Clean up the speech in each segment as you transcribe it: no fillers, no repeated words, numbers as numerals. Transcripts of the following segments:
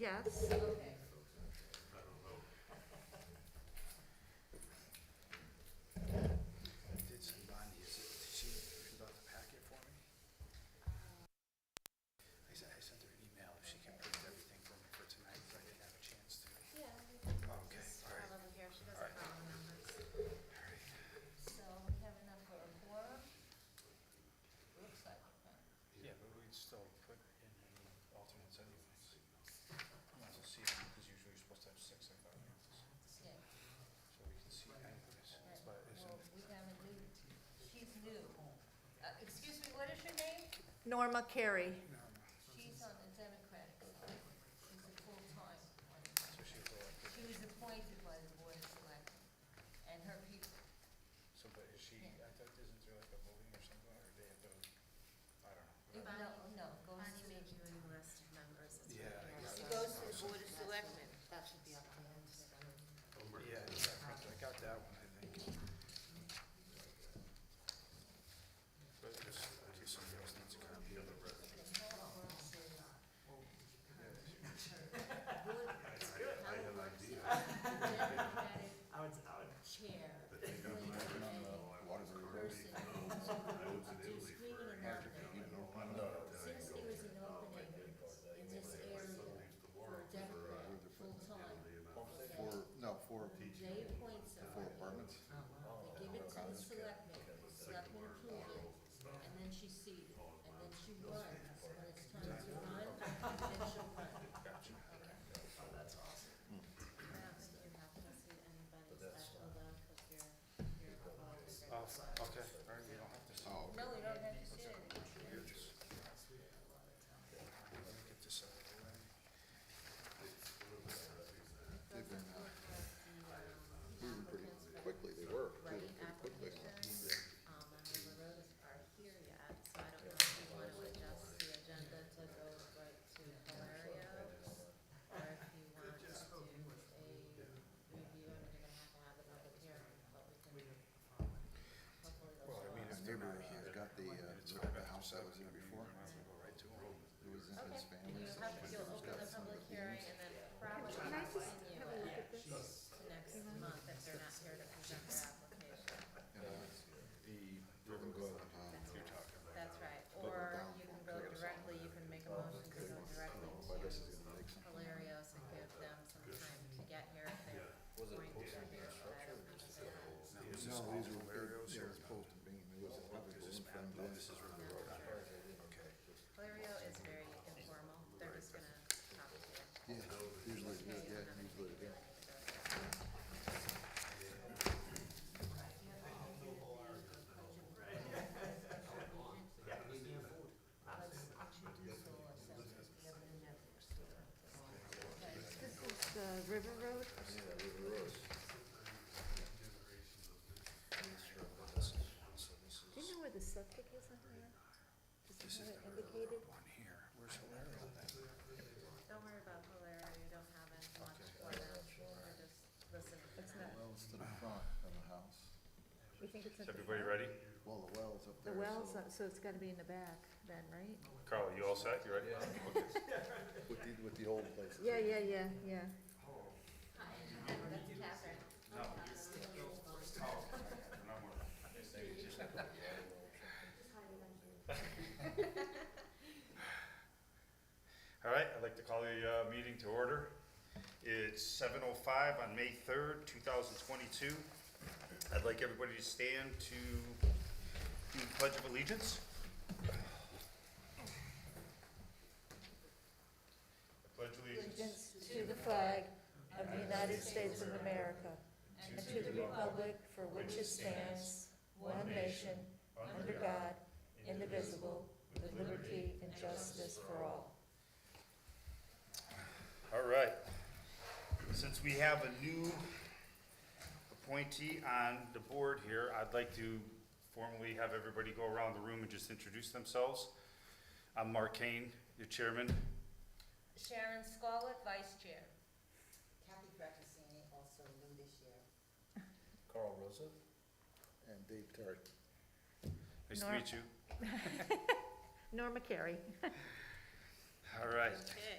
Yes. Okay. I did send Bonnie, did she fill out the packet for me? I sent her an email if she can print everything for me for tonight, so I didn't have a chance to. Yeah. Okay, all right. Over here, she All doesn't right. have the numbers. All right. So we have enough for a quorum? Looks like it, huh? Yeah, but we'd still put in any alternates anyways. Might as well see them, because usually you're supposed to have 6, I thought. Yeah. So we can see anyways. Right. But Well, isn't, we have a new, she's new. Excuse me, what is your name? Norma Carey. no. She's on the Democratic side. She's a full-time one. So she's elected. She was appointed by the Board of Selectmen and her people. So, but is she, I thought, isn't there like a voting or something, or they have to, I don't know. No, goes Bonnie to, made you a new list of members. It's Yeah, right I here. got she it. goes to the Board of Selectmen. That should be up to him to sign. Yeah, I got that one, I think. But just in case somebody else needs a copy of it. Chair, appointed a person who's screening and nominating. Since there is an opening in this area for a Democrat, full-time, For they appoint somebody. apartments. They give it to the selectmen approve it, and then she's seated, and then she runs. When it's time to run, then she'll run. Gotcha. I don't think you have to see anybody special though, because you're the vote. Oh, okay, all right, you don't have to. Oh, No, we don't have to sit. Let me get this out of the way. they've been moving pretty quickly. They were Right, moving pretty quickly. applications, and the roads are here yet, so I don't know if you want to adjust the agenda to go right to Valerio, or if you want to do a review, and you're gonna have a public hearing, but we can hopefully they'll Well, I show mean, up. if they're Neighbor not here, got the, the house that was there before. might as well go right to them. It was in Okay, his and family. you have, you'll open the public hearing and then probably Can I just continue have a look at it this? to next month if they're not here to present their application. We're gonna go, You're talking about. That's right, or you can go directly, you can make a motion to go directly I guess it's to gonna make some. Hilarios and give them some time to get here if they point to here, but I don't think they have. Now, is this No, all these are, Valerios yeah, here? it's supposed to be, it was Oh, probably this is in front of no, this. this is River Road. Okay. Hilario is very informal, they're just gonna talk to you. Yeah, usually, yeah, usually, yeah. Let's introduce all ourselves, because we have new members. This is River Road. Yeah, River Road. So this Do you is, know where the septic is on here? Does this it is have the it River indicated? Road one here. Where's Hilario then? Don't worry about Hilario, you don't have as much for them, we're just listening. It's not, Well, it's to the front of the house. we think it's Is at the everybody front? ready? Well, the well's up The there. well's, so- so it's gotta be in the back then, right? Carl, you all set? You ready? Okay. With the old places. Yeah. Hi, that's Catherine. All right, I'd like to call the meeting to order. It's 7:05 on May 3rd, 2022. I'd like everybody to stand to do the Pledge of Allegiance. I pledge allegiance Allegiance to the flag of the United States of America and to the republic for which it stands, one nation, under God, indivisible, with liberty and justice for all. All right. Since we have a new appointee on the board here, I'd like to formally have everybody go around the room and just introduce themselves. I'm Mark Kane, your chairman. Sharon Scarlett, Vice Chair. Kathy Francesini, also new this year. Carl Rosa? And Dave Terry. Nice to Nor- meet you. Norma Carey. All right. Okay.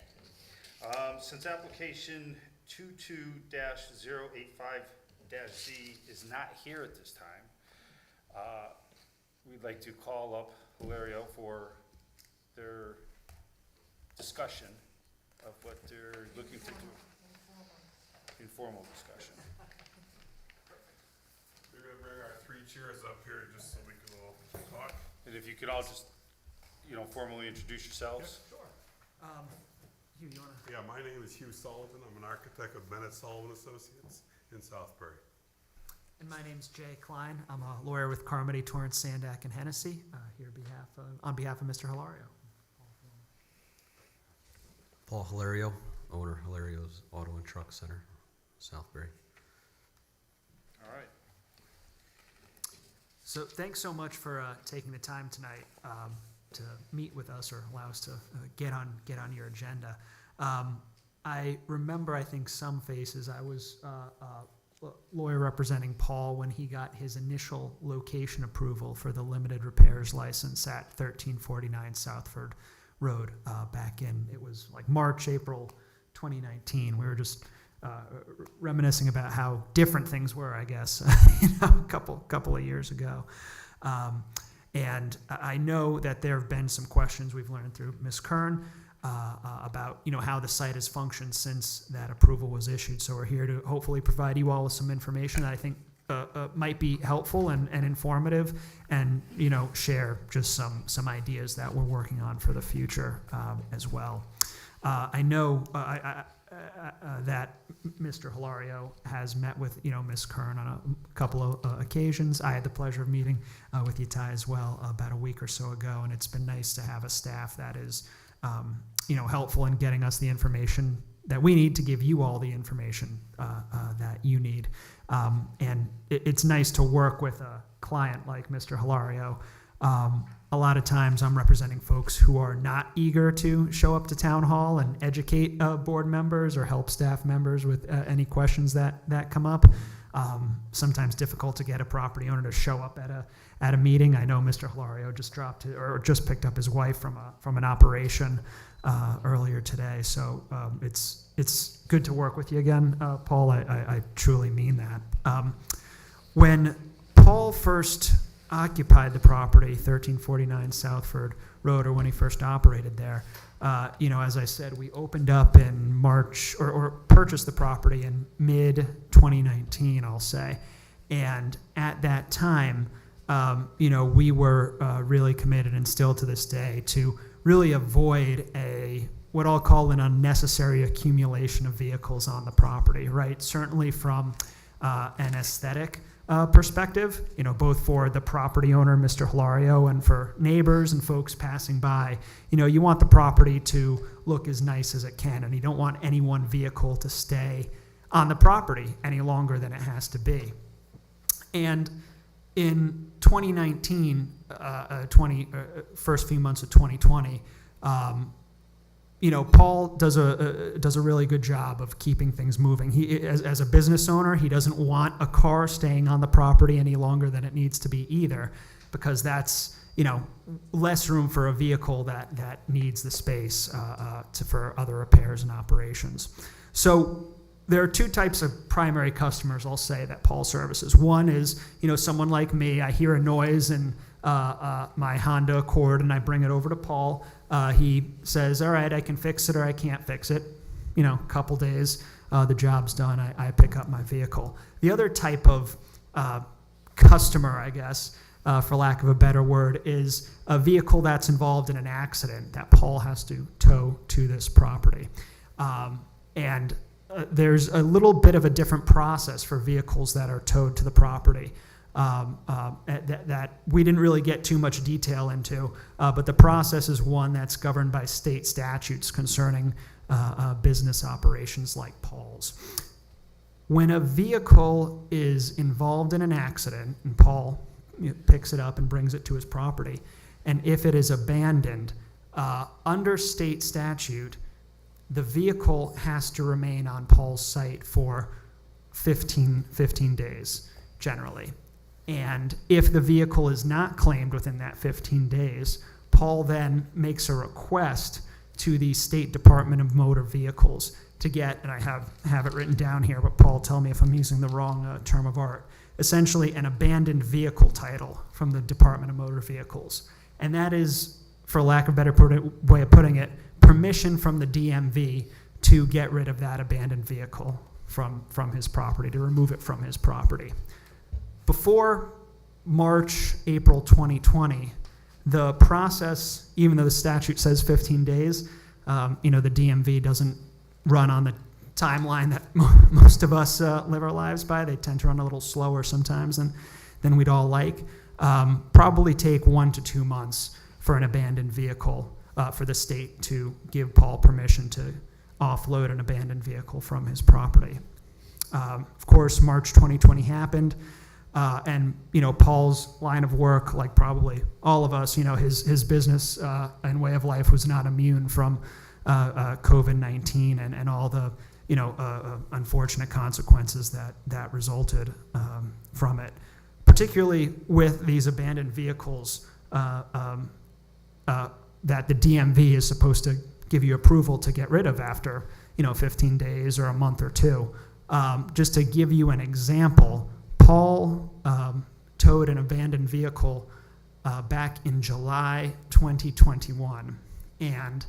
Since application 22-085-Z is not here at this time, we'd like to call up Hilario for their discussion of what they're looking to do. Informal discussion. We're gonna bring our 3 chairs up here just so we can all talk. And if you could all just, formally introduce yourselves. Sure. Hugh, you wanna? Yeah, my name is Hugh Sullivan. I'm an architect with Bennett Sullivan Associates in Southbury. And my name's Jay Klein. I'm a lawyer with Carmody, Torrance, Sandak, and Hennessy, here on behalf of Mr. Hilario. Paul Hilario, owner Hilario's Auto and Truck Center, Southbury. All right. So thanks so much for taking the time tonight to meet with us or allow us to get on your agenda. I remember, I think, some faces. I was lawyer representing Paul when he got his initial location approval for the limited repairs license at 1349 Southford Road back in, it was like March, April 2019. We were just reminiscing about how different things were, I guess, a couple of years ago. And I know that there have been some questions we've learned through Ms. Kern about how the site has functioned since that approval was issued. So we're here to hopefully provide you all with some information that I think might be helpful and informative, and share just some ideas that we're working on for the future as well. I know that Mr. Hilario has met with Ms. Kern on a couple of occasions. I had the pleasure of meeting with you, Ty, as well about a week or so ago, and it's been nice to have a staff that is helpful in getting us the information that we need to give you all the information that you need. And it's nice to work with a client like Mr. Hilario. A lot of times I'm representing folks who are not eager to show up to town hall and educate board members or help staff members with any questions that come up. Sometimes difficult to get a property owner to show up at a meeting. I know Mr. Hilario just just picked up his wife from an operation earlier today. So it's good to work with you again, Paul. I truly mean that. When Paul first occupied the property, 1349 Southford Road, or when he first operated there, as I said, we opened up in March, or purchased the property in mid-2019, I'll say. And at that time, we were really committed, and still to this day, to really avoid what I'll call an unnecessary accumulation of vehicles on the property, right? Certainly from an aesthetic perspective, both for the property owner, Mr. Hilario, and for neighbors and folks passing by. You want the property to look as nice as it can, and you don't want any one vehicle to stay on the property any longer than it has to be. And in 2019, first few months of 2020, Paul does a really good job of keeping things moving. He, as a business owner, he doesn't want a car staying on the property any longer than it needs to be either, because that's less room for a vehicle that needs the space for other repairs and operations. So there are 2 types of primary customers, I'll say, that Paul services. One is someone like me. I hear a noise in my Honda Accord, and I bring it over to Paul. He says, all right, I can fix it or I can't fix it. Couple days, the job's done, I pick up my vehicle. The other type of customer, I guess, for lack of a better word, is a vehicle that's involved in an accident that Paul has to tow to this property. And there's a little bit of a different process for vehicles that are towed to the property. That we didn't really get too much detail into, but the process is one that's governed by state statutes concerning business operations like Paul's. When a vehicle is involved in an accident, and Paul picks it up and brings it to his property, and if it is abandoned, under state statute, the vehicle has to remain on Paul's site for 15 days, generally. And if the vehicle is not claimed within that 15 days, Paul then makes a request to the State Department of Motor Vehicles to get, and I have it written down here, but Paul, tell me if I'm using the wrong term of art, essentially an abandoned vehicle title from the Department of Motor Vehicles. And that is, for lack of a better way of putting it, permission from the DMV to get rid of that abandoned vehicle from his property, to remove it from his property. Before March, April 2020, the process, even though the statute says 15 days, the DMV doesn't run on the timeline that most of us live our lives by. They tend to run a little slower sometimes than we'd all like. Probably take 1 to 2 months for an abandoned vehicle for the state to give Paul permission to offload an abandoned vehicle from his property. Of course, March 2020 happened. And Paul's line of work, like probably all of us, his business and way of life was not immune from COVID-19 and all the unfortunate consequences that resulted from it. Particularly with these abandoned vehicles that the DMV is supposed to give you approval to get rid of after 15 days or a month or two. Just to give you an example, Paul towed an abandoned vehicle back in July 2021, and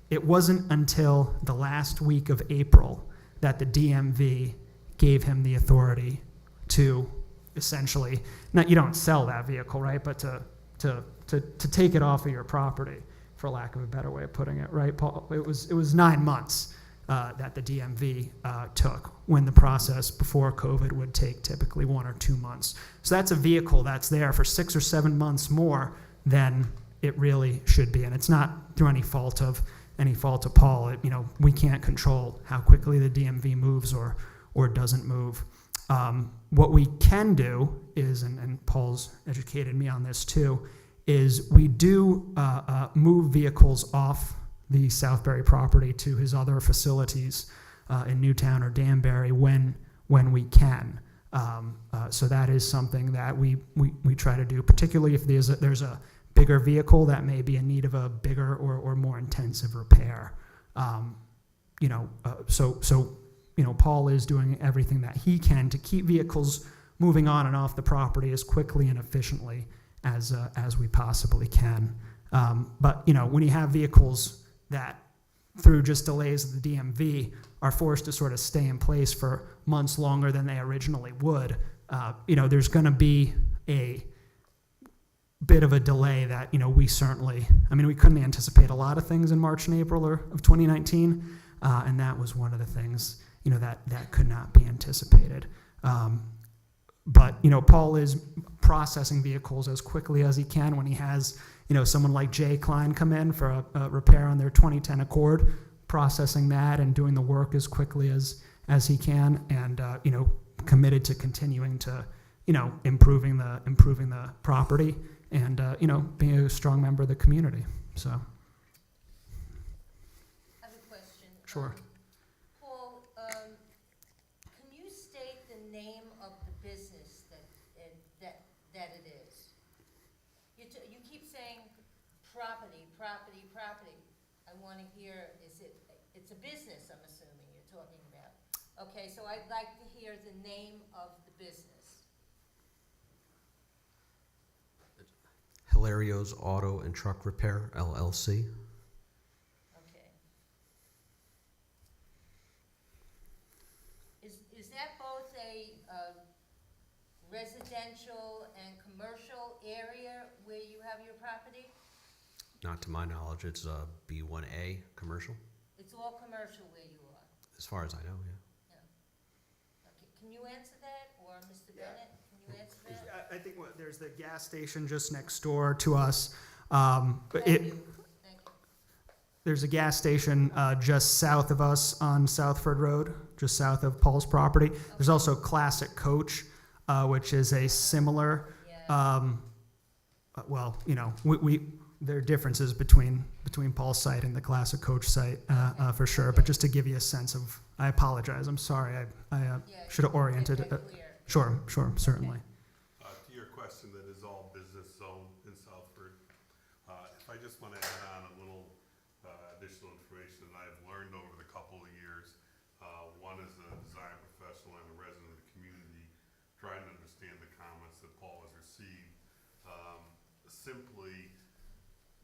it wasn't until the last week of April that the DMV gave him the authority to essentially, you don't sell that vehicle, right, but to take it off of your property, for lack of a better way of putting it, right, Paul? It was 9 months that the DMV took, when the process before COVID would take typically 1 or 2 months. So that's a vehicle that's there for 6 or 7 months more than it really should be, and it's not through any fault of Paul. We can't control how quickly the DMV moves or doesn't move. What we can do is, and Paul's educated me on this too, is we do move vehicles off the Southbury property to his other facilities in Newtown or Danbury when we can. So that is something that we try to do, particularly if there's a bigger vehicle that may be in need of a bigger or more intensive repair. Paul is doing everything that he can to keep vehicles moving on and off the property as quickly and efficiently as we possibly can. But when you have vehicles that, through just delays of the DMV, are forced to sort of stay in place for months longer than they originally would, there's going to be a bit of a delay that, we certainly, we couldn't anticipate a lot of things in March and April of 2019, and that was one of the things, that could not be anticipated. But Paul is processing vehicles as quickly as he can. When he has, someone like Jay Klein come in for a repair on their 2010 Accord, processing that and doing the work as quickly as he can, and committed to continuing to, improving the property and being a strong member of the community. So. I have a question. Sure. Paul, can you state the name of the business that it is? You keep saying property. I want to hear, it's a business, I'm assuming you're talking about. Okay, so I'd like to hear the name of the business. Hilario's Auto and Truck Repair, LLC. Okay. Is that both a residential and commercial area where you have your property? Not to my knowledge, it's a B1A commercial, It's all commercial where you are? as far as I know, yeah. Okay, can you answer that, or Mr. Bennett, can you answer that? I think there's the gas station just next door to us. Thank you. There's a gas station just south of us on Southford Road, just south of Paul's property. There's also Classic Coach, which is a similar, there are differences between Paul's site and the Classic Coach site, for sure. But just to give you a sense of, I apologize. I'm sorry. I should have oriented it. Sure, certainly. To your question, that is all business zone in Southford. If I just want to add on a little additional simply,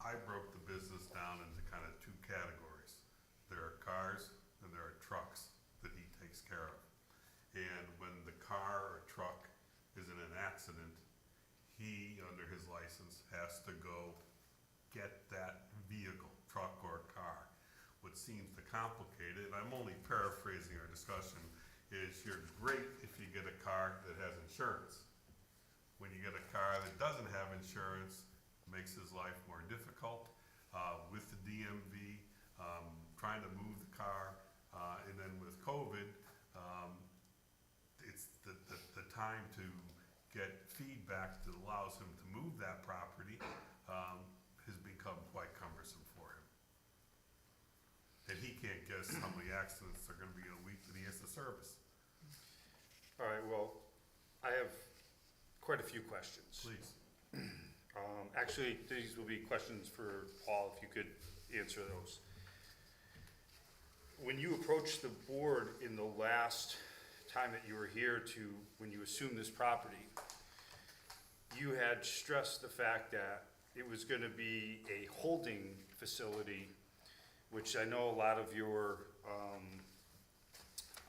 I broke the business down into kind of two categories. There are cars and there are trucks that he takes care of. And when the car or truck is in an accident, he, under his license, has to go get that vehicle, truck or car. What seems to complicate it, and I'm only paraphrasing our discussion, is you're great if you get a car that has insurance. When you get a car that doesn't have insurance, it makes his life more difficult. With the DMV, trying to move the car, and then with COVID, it's the time to get feedback that allows him to move that property has become quite cumbersome for him. And he can't guess how many accidents are gonna be in a week that he has to service. All right, well, I have quite a few questions. Please. Actually, these will be questions for Paul, if you could answer those. When you approached the board in the last time that you were here to, when you assumed this property, you had stressed the fact that it was gonna be a holding facility, which I know a lot of your,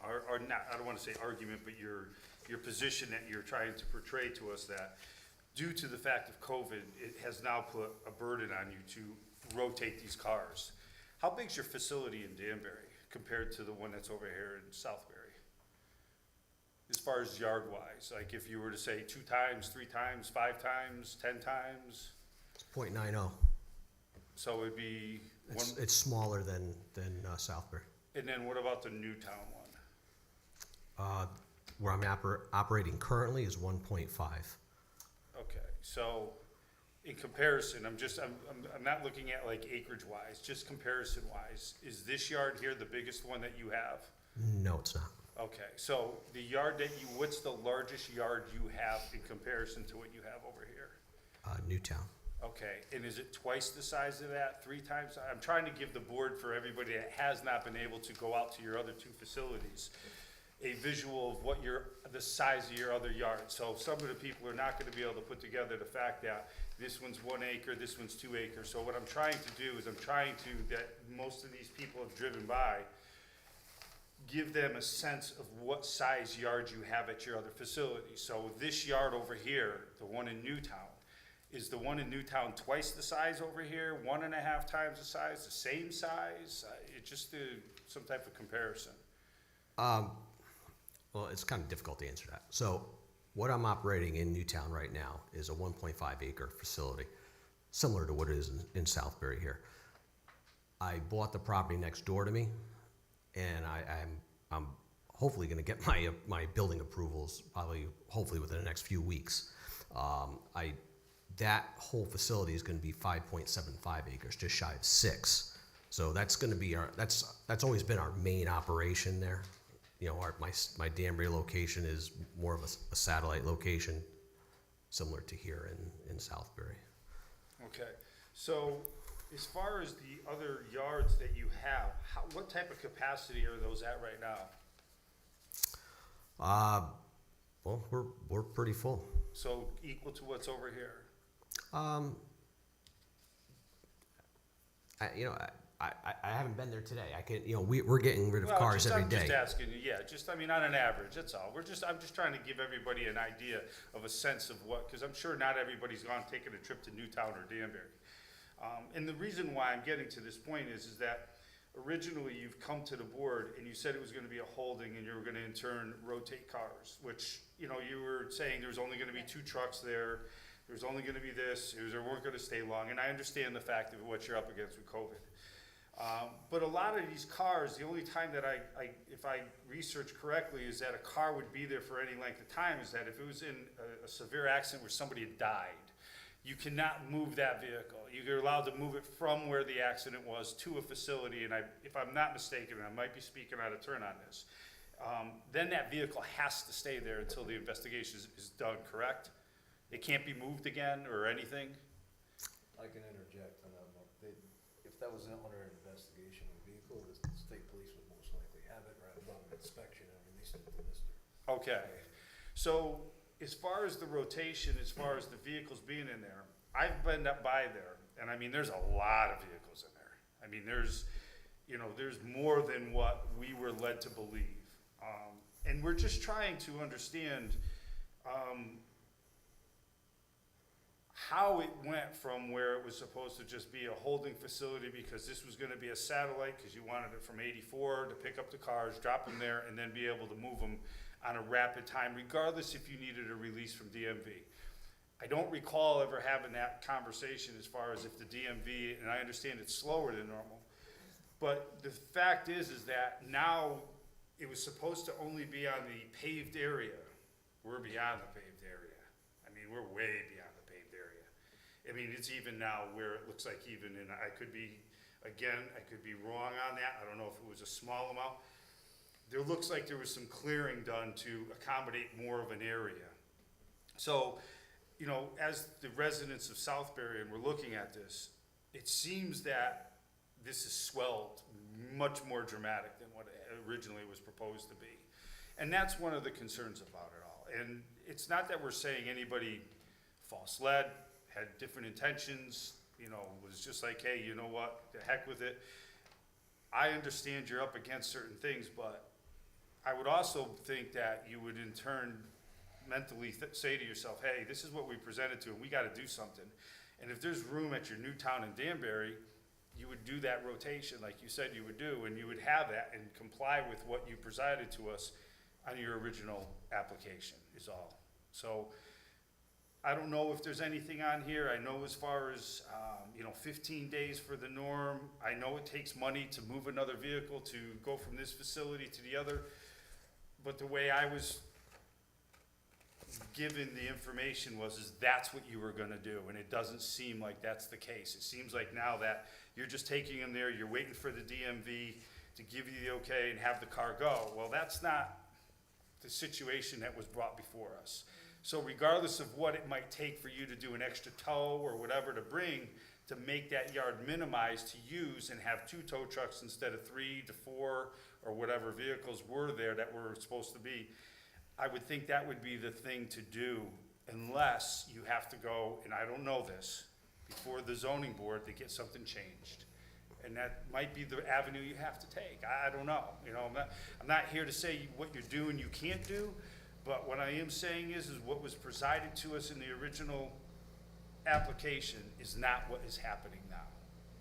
are not, I don't wanna say argument, but your position that you're trying to portray to us, that due to the fact of COVID, it has now put a burden on you to rotate these cars. How big's your facility in Danbury compared to the one that's over here in Southbury? As far as yard wise, like if you were to say 2 times, 3 times, 5 times, 10 times, It's .90. so it'd be one, It's smaller than Southbury. and then what about the Newtown one? Where I'm operating currently is 1.5. Okay, so in comparison, I'm not looking at like acreage wise, just comparison wise, is this yard here the biggest one that you have? No, it's not. Okay, so the yard that you, what's the largest yard you have in comparison to what you have over here? Newtown. Okay, and is it twice the size of that, 3 times? I'm trying to give the board, for everybody that has not been able to go out to your other 2 facilities, a visual of what the size of your other yard. So some of the people are not gonna be able to put together the fact that this one's 1 acre, this one's 2 acres. So what I'm trying to do is that most of these people have driven by, give them a sense of what size yard you have at your other facility. So this yard over here, the one in Newtown, is the one in Newtown twice the size over here, 1.5 times the size, the same size? It just some type of comparison. Well, it's kind of difficult to answer that. So what I'm operating in Newtown right now is a 1.5 acre facility, similar to what it is in Southbury here. I bought the property next door to me, and I'm hopefully going to get my building approvals hopefully within the next few weeks. That whole facility is going to be 5.75 acres, just shy of 6. So that's going to be that's always been our main operation there. You know, my Danbury location is more of a satellite location, similar to here in Southbury. Okay, so as far as the other yards that you have, what type of capacity are those at right now? Well, we're pretty full. So equal to what's over here? I haven't been there today. We're getting rid of cars every day. I'm just asking you, on an average, that's all. I'm just trying to give everybody an idea of a sense of what, because I'm sure not everybody's gone taking a trip to Newtown or Danbury. And the reason why I'm getting to this point is that originally you've come to the board and you said it was gonna be a holding and you were gonna in turn rotate cars, which, you were saying there's only gonna be 2 trucks there, there's only gonna be this, they weren't gonna stay long, and I understand the fact of what you're up against with COVID. But a lot of these cars, the only time that if I research correctly, is that a car would be there for any length of time, is that if it was in a severe accident where somebody had died, you cannot move that vehicle. You're allowed to move it from where the accident was to a facility, and if I'm not mistaken, and I might be speaking out of turn on this, then that vehicle has to stay there until the investigation is done, correct? It can't be moved again or anything? I can interject on that one. If that was under an investigation of a vehicle, the state police would most likely have it, right, above an inspection and release it to Mr. Okay, so as far as the rotation, as far as the vehicles being in there, I've been up by there, and I mean, there's a lot of vehicles in there. I mean, there's more than what we were led to believe. And we're just trying to understand how it went from where it was supposed to just be a holding facility because this was gonna be a satellite, because you wanted it from 84 to pick up the cars, drop them there, and then be able to move them on a rapid time, regardless if you needed a release from DMV. I don't recall ever having that conversation as far as if the DMV, and I understand it's slower than normal, but the fact is that now it was supposed to only be on the paved area. We're beyond the paved area. I mean, we're way beyond the paved area. I mean, it's even now where it looks like even, and I could be wrong on that. I don't know if it was a small amount. There looks like there was some clearing done to accommodate more of an area. So, as the residents of Southbury, and we're looking at this, it seems that this is swelled much more dramatic than what it originally was proposed to be. And that's one of the concerns about it all. And it's not that we're saying anybody false led, had different intentions, was just like, hey, you know what, the heck with it. I understand you're up against certain things, but I would also think that you would in turn mentally say to yourself, hey, this is what we presented to, and we gotta do something. And if there's room at your new town in Danbury, you would do that rotation like you said you would do, and you would have that and comply with what you presented to us on your original application is all. So I don't know if there's anything on here. I know as far as, 15 days for the norm. I know it takes money to move another vehicle to go from this facility to the other. But the way I was given the information is that's what you were gonna do, and it doesn't seem like that's the case. It seems like now that you're just taking them there, you're waiting for the DMV to give you the okay and have the car go. Well, that's not the situation that was brought before us. So regardless of what it might take for you to do an extra tow or whatever to bring to make that yard minimized to use and have 2 tow trucks instead of 3 to 4 or whatever vehicles were there that were supposed to be, I would think that would be the thing to do unless you have to go, and I don't know this, before the zoning board to get something changed. And that might be the avenue you have to take. I don't know. I'm not here to say what you're doing you can't do, but what I am saying is what was presided to us in the original application is not what is happening now,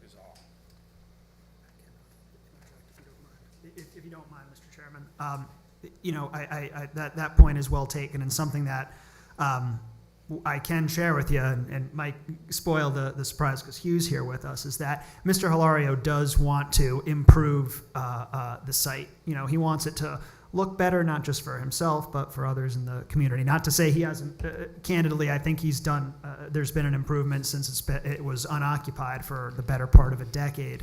is all. If you don't mind, Mr. Chairman, that point is well taken, and something that I can share with you, and might spoil the surprise because Hugh's here with us, is that Mr. Hilario does want to improve the site. He wants it to look better, not just for himself, but for others in the community. Not to say he hasn't, candidly, I think he's done, there's been an improvement since it was unoccupied for the better part of a decade.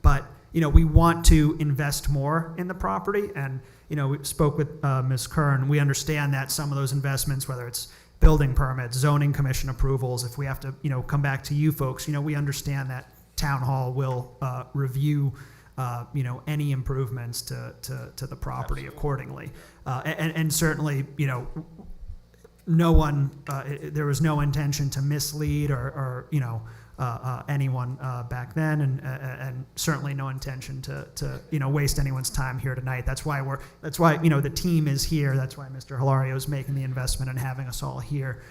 But we want to invest more in the property, and we spoke with Ms. Kern. We understand that some of those investments, whether it's building permits, zoning commission approvals, if we have to come back to you folks, we understand that town hall will review any improvements to the property accordingly. And certainly, no one, there was no intention to mislead or anyone back then, and certainly no intention to waste anyone's time here tonight. That's why the team is here. That's why Mr. Hilario is making the investment and having us all here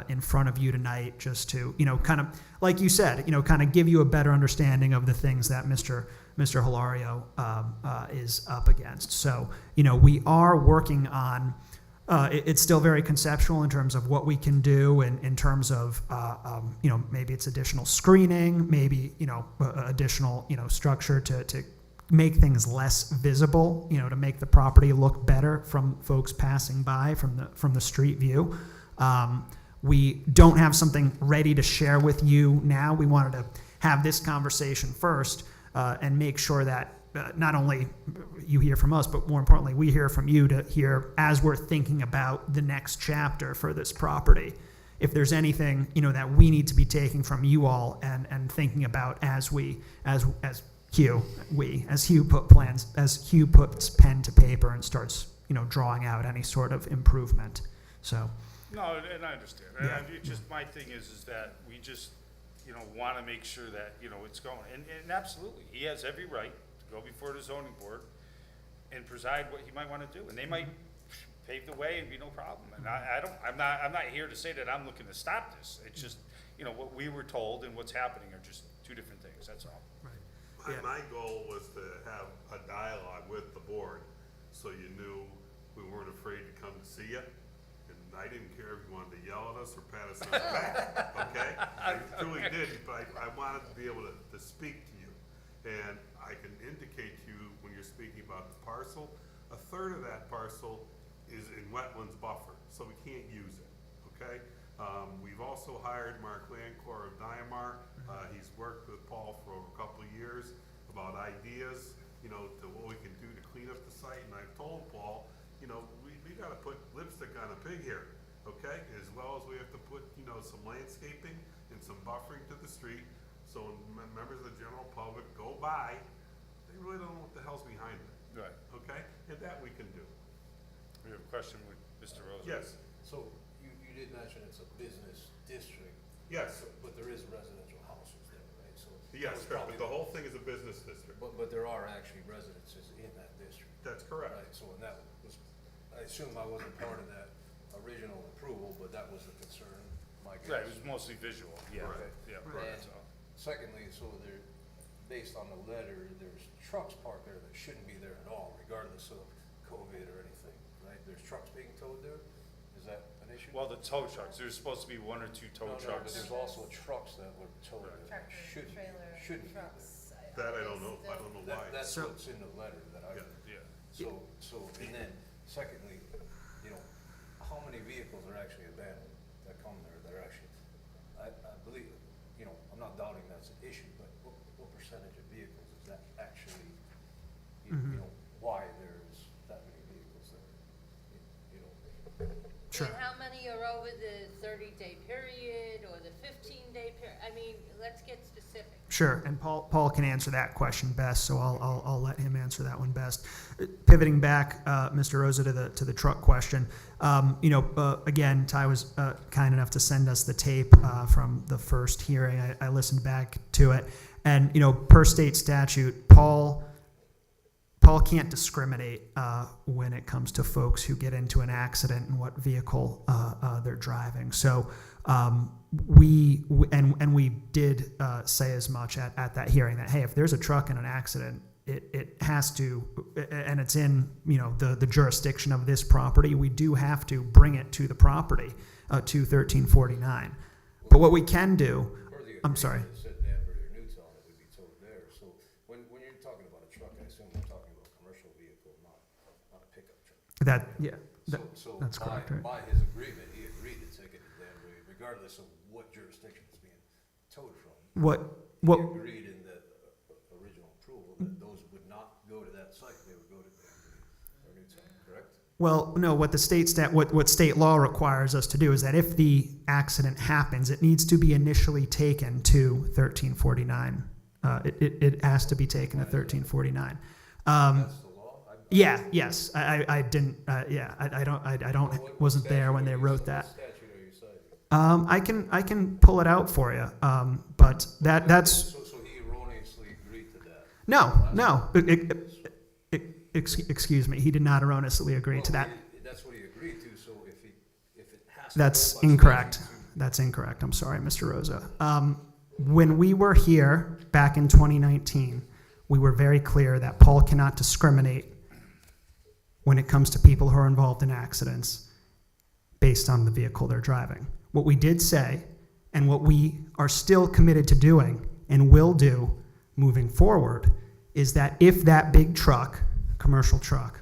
in front of you tonight, just to kind of, like you said, kind of give you a better understanding of the things that Mr. Hilario is up against. So we are working on. It's still very conceptual in terms of what we can do, and in terms of maybe it's additional screening, maybe additional structure to make things less visible, to make the property look better from folks passing by from the street view. We don't have something ready to share with you now. We wanted to have this conversation first and make sure that not only you hear from us, but more importantly, we hear from you to hear as we're thinking about the next chapter for this property. If there's anything, that we need to be taking from you all and thinking about as Hugh puts pen to paper and starts, drawing out any sort of improvement. So No, and I understand. Yeah. And it's just, my thing is that we just, you know, want to make sure that, you know, it's going. And absolutely, he has every right to go before the zoning board and preside what he might want to do. And they might pave the way and be no problem. And I'm not here to say that I'm looking to stop this. It's just, you know, what we were told and what's happening are just two different things, that's all. Right. Yeah. My goal was to have a dialogue with the board, so you knew we weren't afraid to come to see you. And I didn't care if you wanted to yell at us or pat us on the back, okay? I truly did, but I wanted to be able to speak to you. And I can indicate to you, when you're speaking about the parcel, a third of that parcel is in wetlands buffer, so we can't use it, okay? We've also hired Mark Lancor of Diamar. He's worked with Paul for over a couple of years about ideas, you know, to what we can do to clean up the site. And I've told Paul, you know, we gotta put lipstick on a pig here, okay? As well as we have to put, you know, some landscaping and some buffering to the street, so when members of the general public go by, they really don't know what the hell's behind it, Right. okay? And that we can do. We have a question with Mr. Rosa. Yes, So you did mention it's a business district. yes, But there is residential houses there, right? So that yes, was correct, probably but the whole thing is a business district. But there are actually residences in that district. That's correct. Right, so and that was, I assume I wasn't part of that original approval, but that was the concern, my guess. Right, it was mostly visual, yeah, Right. yeah, Right. that's all. Secondly, so there, based on the letter, there's trucks parked there that shouldn't be there at all, regardless of COVID or anything, right? There's trucks being towed there? Is that an issue? Well, the tow trucks, there's supposed to be one or two tow No, no, but trucks. there's also trucks that were towed Right. that Tractor, shouldn't, trailer, shouldn't be there. trucks. That I don't know, I don't know why. That's So- what's in the letter that I, Yeah. Yeah. so, and then, secondly, you know, how many vehicles are actually abandoned that come there, that are actually, I believe, you know, I'm not doubting that's an issue, but what percentage of vehicles is that actually, you know, why there's that many vehicles there, you know? Sure. And how many are over the 30-day period or the 15-day period? I mean, let's get specific. Sure, and Paul can answer that question best, so I'll let him answer that one best. Pivoting back, Mr. Rosa, to the truck question, you know, again, Ty was kind enough to send us the tape from the first hearing. I listened back to it, and you know, per state statute, Paul can't discriminate when it comes to folks who get into an accident and what vehicle they're driving. So we did say as much at that hearing that, hey, if there's a truck in an accident, it has to, and it's in, you know, the jurisdiction of this property, we do have to bring it to the property, to 1349. But what we can do, Per the I'm sorry. agreement, it said Danbury or Newtown, it would be towed there, so when you're talking about a truck, I assume you're talking about a commercial vehicle, not a pickup truck. So that's correct, right? By his agreement, he agreed to take it to Danbury, regardless of what jurisdiction it's being towed from. What He agreed in the original approval that those would not go to that site, they would go to Danbury or Newtown, correct? Well, no, what the what state law requires us to do is that if the accident happens, it needs to be initially taken to 1349. It has to be taken to 1349. That's the law? Yeah, yes, I didn't, wasn't there when they wrote that. What statute are you citing? I can pull it out for you, but that's, So he erroneously agreed to that? no, excuse me, he did not erroneously agree to that. That's what he agreed to, so if it has to. That's go by incorrect. statute That's incorrect. I'm sorry, Mr. Rosa. When we were here back in 2019, we were very clear that Paul cannot discriminate when it comes to people who are involved in accidents based on the vehicle they're driving. What we did say, and what we are still committed to doing and will do moving forward, is that if that big truck, commercial truck,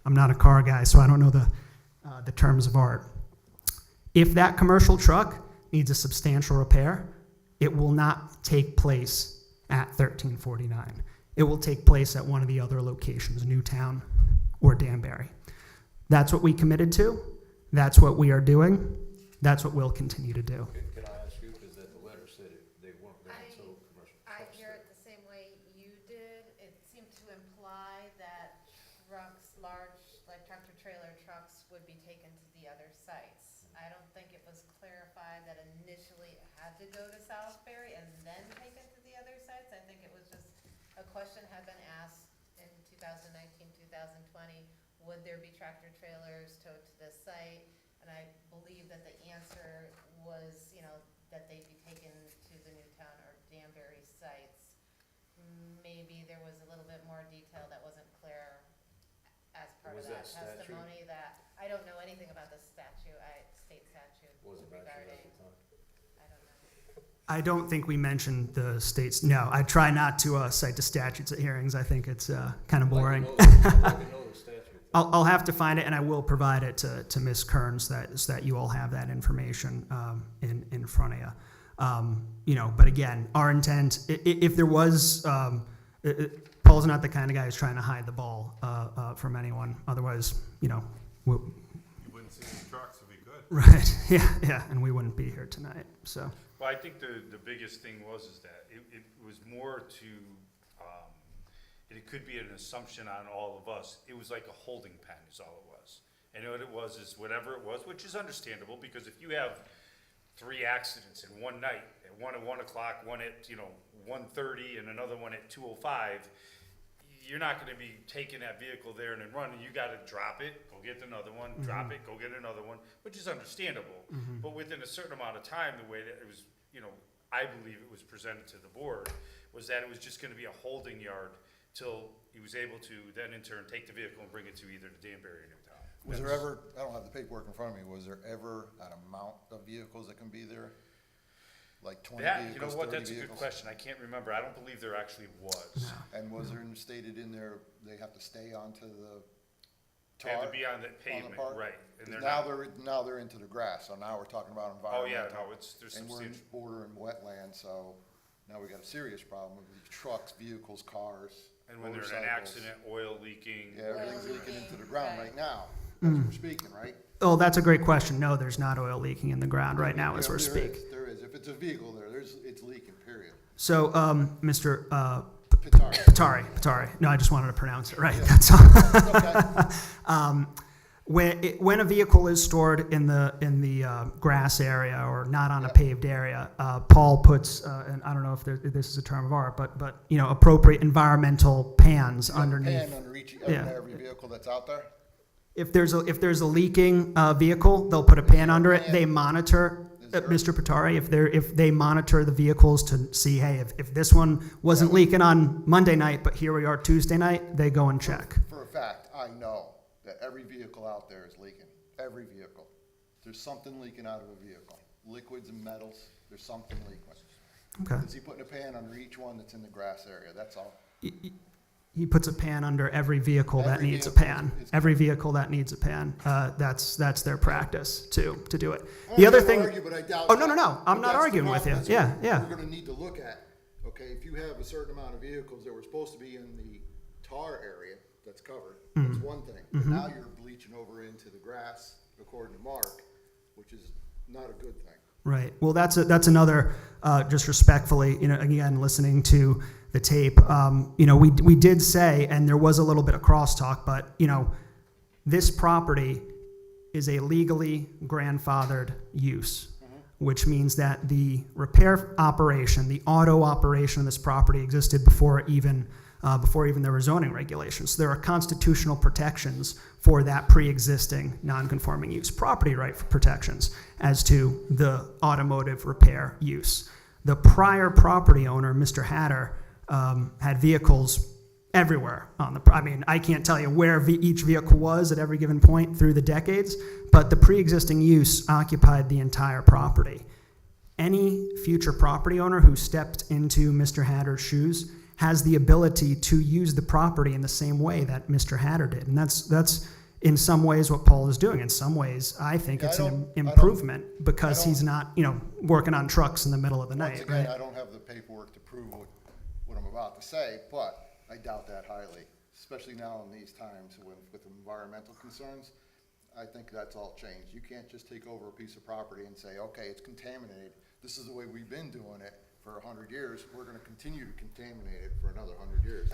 I'm not a car guy, so I don't know the terms of art. If that commercial truck needs a substantial repair, it will not take place at 1349. It will take place at one of the other locations, Newtown or Danbury. That's what we committed to. That's what we are doing. That's what we'll continue to do. Can I ask you, because that the letter said they weren't going to tow commercial I trucks hear there. it the same way you did. It seemed to imply that trucks, large, like tractor trailer trucks would be taken to the other sites. I don't think it was clarified that initially it had to go to Salisbury and then take it to the other sites. I think it was just, a question had been asked in 2019, 2020, would there be tractor trailers towed to this site? And I believe that the answer was, that they'd be taken to the Newtown or Danbury sites. Maybe there was a little bit more detail that wasn't clear as part of Was that that statute? testimony that, I don't know anything about the statute, state statute Was it mentioned regarding, at the time? I don't know. I don't think we mentioned the states. No, I try not to cite the statutes at hearings. I think it's kind of boring. I'd like to know the statute. I'll have to find it, and I will provide it to Ms. Kearns so that you all have that information in front of you. But again, our intent, if there was, Paul's not the kind of guy who's trying to hide the ball from anyone. Otherwise, You wouldn't see these trucks if he could. right? Yeah, and we wouldn't be here tonight. So. Well, I think the biggest thing is that it was more to, it could be an assumption on all of us. It was like a holding pen is all it was. And what it was is whatever it was, which is understandable, because if you have 3 accidents in one night, one at 1 o'clock, one at 1:30, and another one at 2:05, you're not going to be taking that vehicle there and then running. You got to drop it, go get another one, drop it, go get another one, which is understandable. But within a certain amount of time, the way that it was, I believe it was presented to the board, was that it was just going to be a holding yard till he was able to then in turn take the vehicle and bring it to either the Danbury or Newtown. Was there ever, I don't have the paperwork in front of me, was there ever an amount of vehicles that can be there? Like 20 vehicles, 30 That's a good vehicles? question. I can't remember. I don't believe there actually was. And was there stated in there, they have to stay onto the They have tar? to be on the pavement, part? right? And they're Now not. now they're into the grass, so now we're talking about Oh, yeah, environmental. no, there's And we're in substantial. bordering wetland, so now we got a serious problem with these trucks, vehicles, cars, And when there's an motorcycles. accident, oil leaking. Yeah, everything's Oil leaking into the leaking, ground right. right now, as we're speaking, right? Oh, that's a great question. No, there's not oil leaking in the ground right now as Yeah, we're there speaking. is, there is. If it's a vehicle there, it's leaking, period. So, Mr. Pitari. Patari. No, I just wanted to pronounce it right. Yeah. That's all. Okay. When a vehicle is stored in the grass area or not on a Yep. paved area, Paul puts, and I don't know if this is a term of art, but appropriate environmental pans underneath. Pan under each, Yeah. under every vehicle that's out there? If there's a leaking vehicle, they'll put a pan under it. They monitor. Is there- Mr. Patari, if they monitor the vehicles to see, hey, if this one wasn't leaking on Monday night, but here we are Tuesday night, they go and check. For a fact, I know that every vehicle out there is leaking. Every vehicle. There's something leaking out of a vehicle. Liquids and metals, there's something leaking. Okay. Is he putting a pan under each one that's in the grass area? That's all. He puts a pan under every vehicle that Every needs a vehicle pan. is- Every vehicle that needs a pan. That's their practice to do it. I'm The not other gonna thing. argue, but I doubt Oh, no, that. no. I'm But not that's the arguing with you. problem. Yeah, That's yeah. what we're gonna need to look at, okay? If you have a certain amount of vehicles that were supposed to be in the tar area that's covered, Mm-hmm. that's one thing. But now you're bleaching over into the grass, according to Mark, which is not a good thing. Right. Well, that's another. Just respectfully, again, listening to the tape, we did say, and there was a little bit of crosstalk, but this property is a legally grandfathered use, which means that the repair operation, the auto operation of this property existed before even there were zoning regulations. So there are constitutional protections for that pre-existing non-conforming use, property right protections as to the automotive repair use. The prior property owner, Mr. Hatter, had vehicles everywhere on the. I can't tell you where each vehicle was at every given point through the decades, but the pre-existing use occupied the entire property. Any future property owner who stepped into Mr. Hatter's shoes has the ability to use the property in the same way that Mr. Hatter did. And that's in some ways what Paul is doing. In some ways, I think Yeah, it's I an don't- improvement because I don't- he's not, working on trucks in the middle of the Once night, again, right? I don't have the paperwork to prove what I'm about to say, but I doubt that highly, especially now in these times with environmental concerns. I think that's all changed. You can't just take over a piece of property and say, okay, it's contaminated. This is the way we've been doing it for 100 years. We're gonna continue to contaminate it for another 100 years.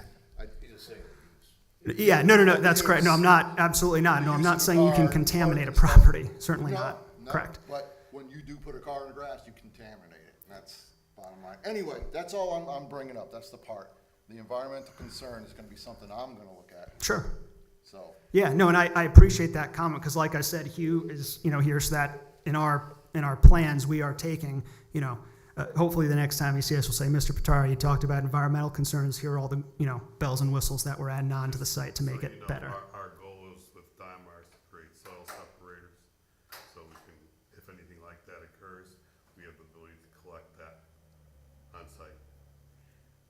He's just saying Yeah, no, that's correct. No, I'm not, absolutely not. No, I'm not saying you can contaminate a property, certainly No, not. No, Correct. But when you do put a car in the grass, you contaminate it, and that's bottom line. Anyway, that's all I'm bringing up, that's the part. The environmental concern is gonna be something I'm gonna look at, Sure. so. Yeah, no, and I appreciate that comment, because like I said, Hugh is, here's that in our plans, we are taking, hopefully the next time you see us, we'll say, Mr. Pitara, you talked about environmental concerns, here are all the, bells and whistles that we're adding on to the site to make it better. Our goal is with Danbury to create soil separators, so we can, if anything like that occurs, we have the ability to collect that on site.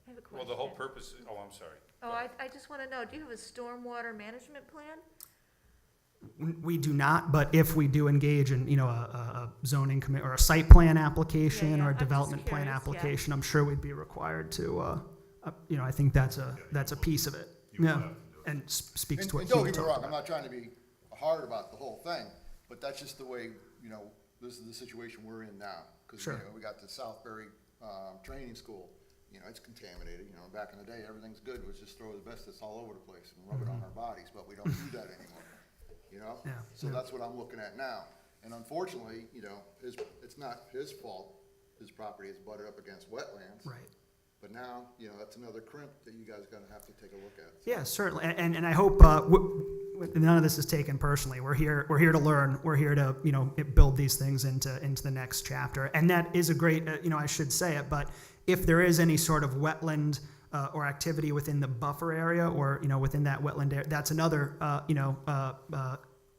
I have a question. Well, the whole purpose, I'm sorry. Oh, I just want to know, do you have a stormwater management plan? We do not, but if we do engage in, a zoning commit, or a site plan application, Yeah, or I'm a just development plan curious, yeah. application, I'm sure we'd be required to, I think that's a piece of it. You will Yeah, have to do it. and speaks to what And Hugh don't get me talked wrong, I'm about. not trying to be hard about the whole thing, but that's just the way, this is the situation we're in now. Because, Sure. we got the Southbury, training school, it's contaminated, back in the day, everything's good, was just throw asbestos all over the place and rub it on our bodies, but we don't do that anymore, Yeah, So yeah. that's what I'm looking at now. And unfortunately, it's not his fault, his property is butted up against wetlands. Right. But now, that's another crimp that you guys gonna have to take a look at. Yeah, certainly, and I hope none of this is taken personally. We're here to learn. We're here to build these things into the next chapter, and that is a great I should say it, but if there is any sort of wetland or activity within the buffer area or within that wetland area, that's another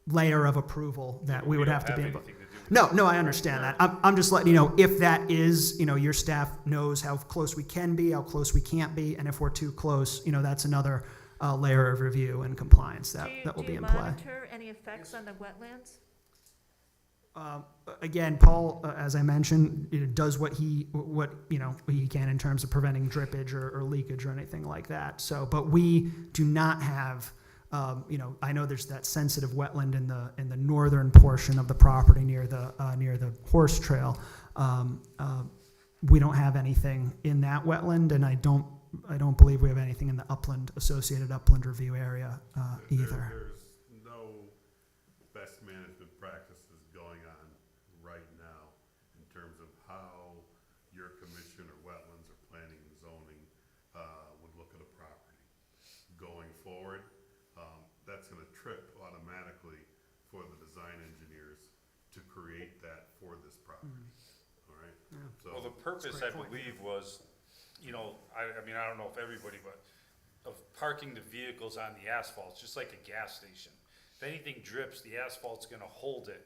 layer of approval that we would have to be able. No, I understand that. I'm just letting you know, if that is, your staff knows how close we can be, how close we can't be, and if we're too close, that's another layer of review and compliance that will be in play. Do you monitor any effects on the wetlands? Again, Paul, as I mentioned, does what he can in terms of preventing drippage or leakage or anything like that. So, but we do not have. I know there's that sensitive wetland in the northern portion of the property near the horse trail. We don't have anything in that wetland, and I don't believe we have anything in the associated upland review area either. There's no best management practices going on right now in terms of how your commission or wetlands or planning and zoning would look at a property. Going forward, that's gonna trip automatically for the design engineers to create that for this property, all right? Yeah. So, Well, the purpose, I believe, was, I mean, I don't know if everybody, but of parking the vehicles on the asphalt, just like a gas station. If anything drips, the asphalt's gonna hold it.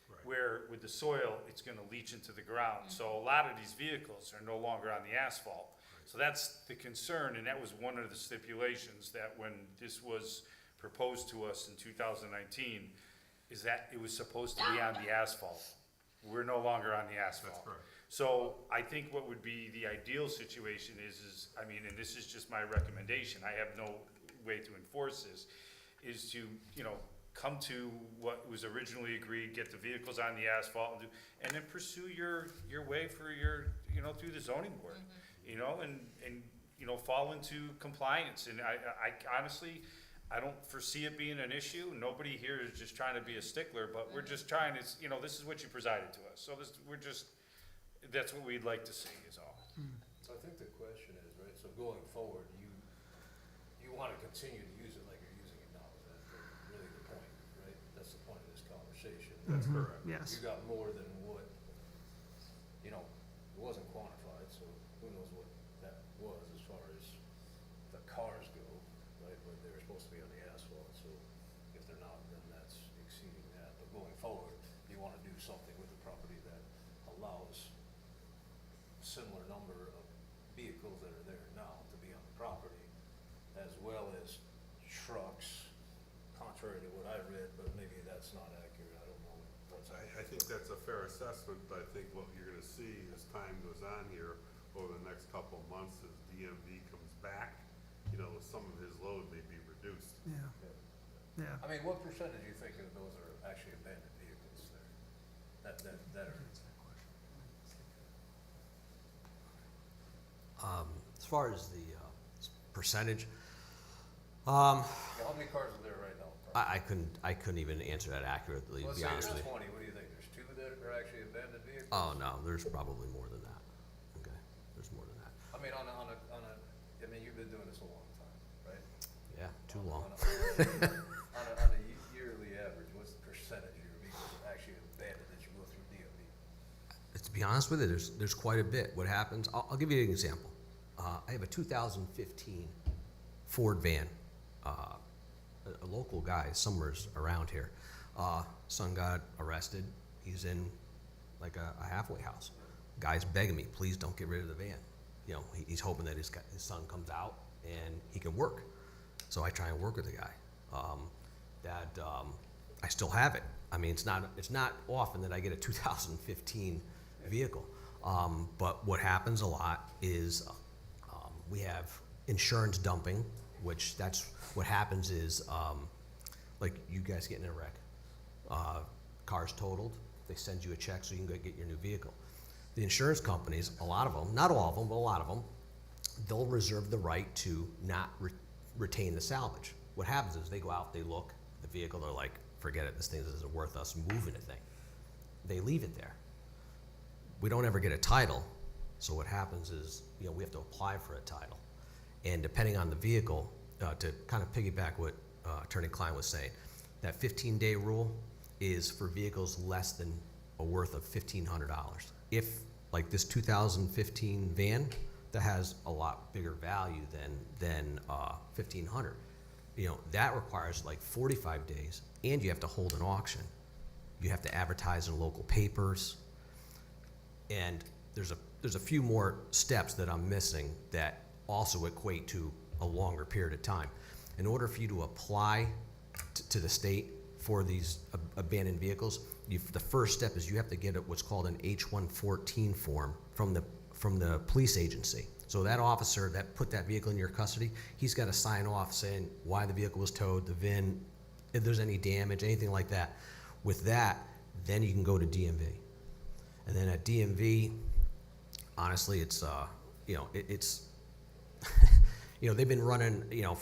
Right. Where with the soil, it's gonna leach into the ground. So a lot of these vehicles are no longer on the asphalt. So that's the concern, and that was one of the stipulations that when this was proposed to us in 2019, is that it was supposed to be on the asphalt. We're no longer on the asphalt. That's correct. So I think what would be the ideal situation is, I mean, and this is just my recommendation, I have no way to enforce this, is to, come to what was originally agreed, get the vehicles on the asphalt, and then pursue your way for your, through the zoning board, and fall into compliance. And I honestly, I don't foresee it being an issue. Nobody here is just trying to be a stickler, but we're just trying to, this is what you presided to us. So that's what we'd like to see is all. So I think the question is, right, so going forward, you wanna continue to use it like you're using it now, is that really the point, right? That's the point of this conversation. that's correct. Yes. You got more than what, it wasn't quantified, so who knows what that was as far as the cars go, right? But they were supposed to be on the asphalt, so if they're not, then that's exceeding that. But going forward, you wanna do something with the property that allows similar number of vehicles that are there now to be on the property, as well as trucks, contrary to what I read, but maybe that's not accurate, I don't know what's I think that's a fair assessment. I think what you're gonna see as time goes on here over the next couple of months as DMV comes back, some of his load may be reduced. Yeah. I mean, what percentage do you think of those are actually abandoned vehicles there? That are, As far as the percentage, how many cars are there right now? I couldn't even answer that accurately, to Let's be say honest there's with you. 20, what do you think, there's 2 there, are actually abandoned vehicles? Oh, no, there's probably more than that. Okay, there's more than that. I mean, I mean, you've been doing this a long time, right? Yeah, too long. On a yearly average, what's the percentage of your vehicles that are actually abandoned that you go through DMV? To be honest with you, there's quite a bit. What happens, I'll give you an example. I have a 2015 Ford van. A local guy, somewhere around here, son got arrested. He's in like a halfway house. Guy's begging me, please don't get rid of the van. You know, he's hoping that his son comes out and he can work. So I try and work with the guy. I still have it. I mean, it's not often that I get a 2015 vehicle. But what happens a lot is we have insurance dumping, which that's what happens is like you guys get in a wreck, car's totaled, they send you a check so you can go get your new vehicle. The insurance companies, a lot of them, not all of them, but a lot of them, they'll reserve the right to not retain the salvage. What happens is they go out, they look, the vehicle, they're like, forget it, this thing isn't worth us moving a thing. They leave it there. We don't ever get a title, so what happens is, you know, we have to apply for a title. And depending on the vehicle, to kind of piggyback what Attorney Klein was saying, that 15-day rule is for vehicles less than a worth of $1,500. If, like this 2015 van, that has a lot bigger value than $1,500, you know, that requires like 45 days, and you have to hold an auction. You have to advertise in local papers, and there's a few more steps that I'm missing that also equate to a longer period of time. In order for you to apply to the state for these abandoned vehicles, the first step is you have to get what's called an H-114 form from the police agency. So that officer that put that vehicle in your custody, he's got to sign off saying why the vehicle was towed, the VIN, if there's any damage, anything like that. With that, then you can go to DMV. And then at DMV, honestly, it's, you know, it's, you know, they've been running, you know,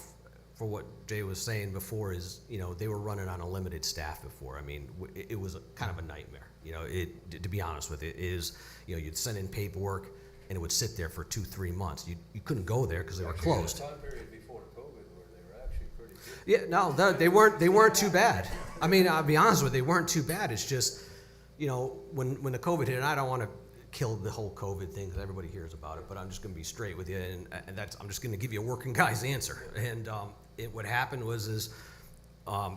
for what Jay was saying before is, you know, they were running on a limited staff before. I mean, it was kind of a nightmare. You know, to be honest with it, is, you know, you'd send in paperwork and it would sit there for 2-3 months. You couldn't go there because they were closed. Time period before COVID where they were actually pretty good. Yeah, no, they weren't too bad. I mean, I'll be honest with you, they weren't too bad. It's just, you know, when the COVID hit, and I don't want to kill the whole COVID thing because everybody hears about it, but I'm just going to be straight with you, and I'm just going to give you a working guy's answer. And what happened was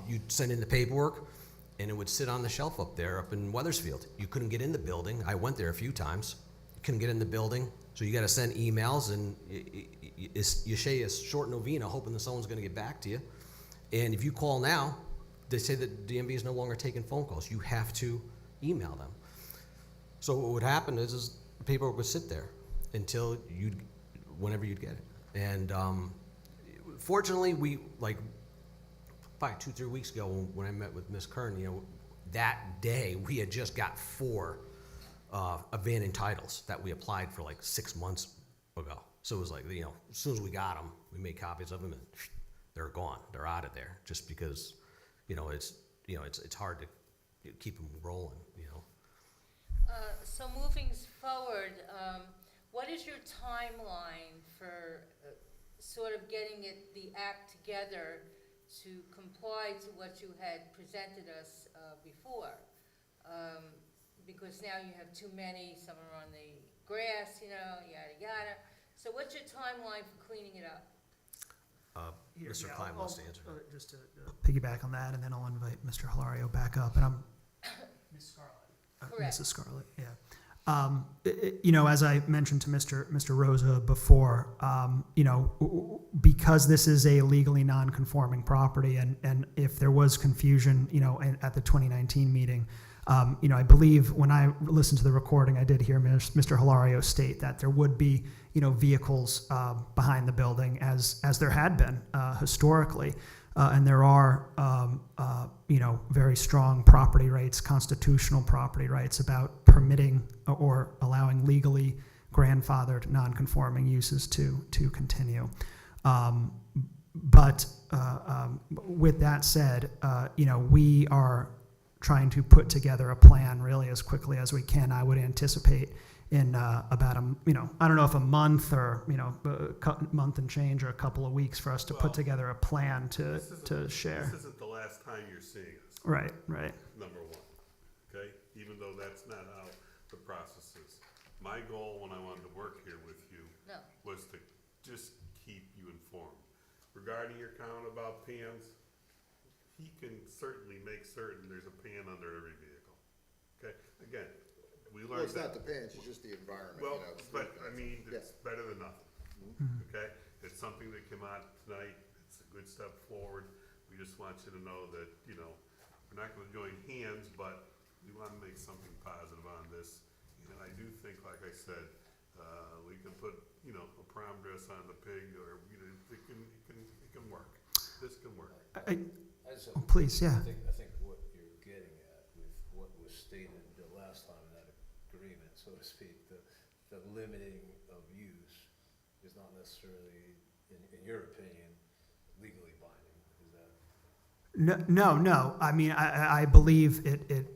you'd send in the paperwork, and it would sit on the shelf up there up in Weathersfield. You couldn't get in the building. I went there a few times. You couldn't get in the building, so you got to send emails, and you say a short novena hoping that someone's going to get back to you. And if you call now, they say that DMV is no longer taking phone calls. You have to email them. So what would happen is the paperwork would sit there until whenever you'd get it. And fortunately, we, like, probably 2-3 weeks ago when I met with Ms. Kern, you know, that day we had just got 4 abandoned titles that we applied for like 6 months ago. So it was like, you know, as soon as we got them, we made copies of them, and they're gone. They're out of there just because, you know, it's hard to keep them rolling, you know. So moving forward, what is your timeline for sort of getting the act together to comply to what you had presented us before? Because now you have too many, some are on the grass, you know, yada yada. So what's your timeline for cleaning it up? Mr. Klein wants to answer. Just to piggyback on that, and then I'll invite Mr. Hilario back up. And I'm Ms. Scarlett. Correct. Mrs. Scarlett, yeah. You know, as I mentioned to Mr. Rosa before, you know, because this is a legally non-conforming property, and if there was confusion, you know, at the 2019 meeting, you know, I believe when I listened to the recording, I did hear Mr. Hilario state that there would be, you know, vehicles behind the building as there had been historically. And there are, you know, very strong property rights, constitutional property rights about permitting or allowing legally grandfathered non-conforming uses to continue. But with that said, you know, we are trying to put together a plan really as quickly as we can. I would anticipate in about I don't know if a month or month and change or a couple of weeks for us to put together a plan to share. This isn't the last time you're seeing us. Right. Number one, okay? Even though that's not how the process is. My goal when I wanted to work here with you No. was to just keep you informed. Regarding your comment about pans, he can certainly make certain there's a pan under every vehicle. Okay, again, we Well, learned it's not that. the pants, it's just the environment, Well, it's but three I pants. mean, Yeah. it's better than nothing, okay? It's something that came out tonight, it's a good step forward. We just want you to know that, we're not gonna join hands, but we wanna make something positive on this. And I do think, like I said, we can put, a prom dress on the pig, or, it can work. This can work. I just have- Please, yeah. I think what you're getting at with what was stated the last time in that agreement, so to speak, the limiting of use is not necessarily, in your opinion, legally binding, is that? No. I mean, I believe it.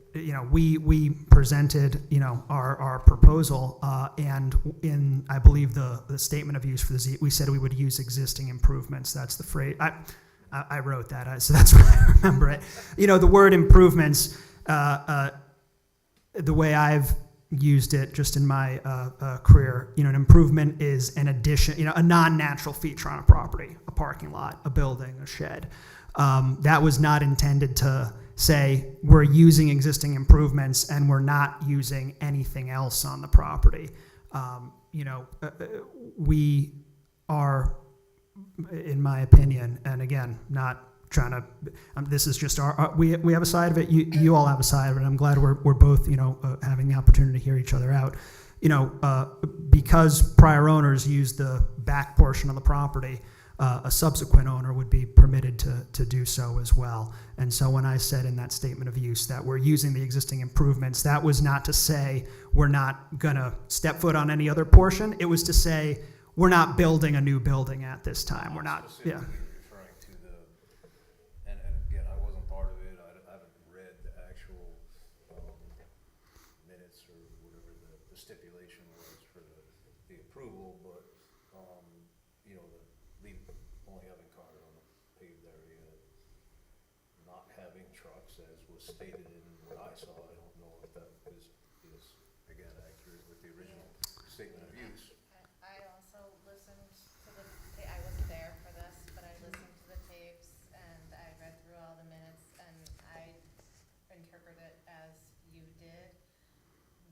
We presented, our proposal, and in, I believe the statement of use for we said we would use existing improvements. That's the phrase. I wrote that, so that's why I remember it. The word improvements, the way I've used it just in my career, an improvement is an addition, a non-natural feature on a property, a parking lot, a building, a shed. That was not intended to say we're using existing improvements and we're not using anything else on the property. We are, in my opinion, and again, not trying to, this is just we have a side of it, you all have a side of it, and I'm glad we're both, having the opportunity to hear each other out. Because prior owners used the back portion of the property, a subsequent owner would be permitted to do so as well. And so when I said in that statement of use that we're using the existing improvements, that was not to say we're not gonna step foot on any other portion. It was to say we're not building a new building at this time. We're not, yeah. Specifically referring to and again, I wasn't part of it, I haven't read the actual minutes or whatever the stipulation was for the approval, but, only having cars on the paved area, not having trucks, as was stated in what I saw, I don't know if that is again, accurate with the original statement of use. I also listened to I wasn't there for this, but I listened to the tapes and I read through all the minutes and I interpret it as you did.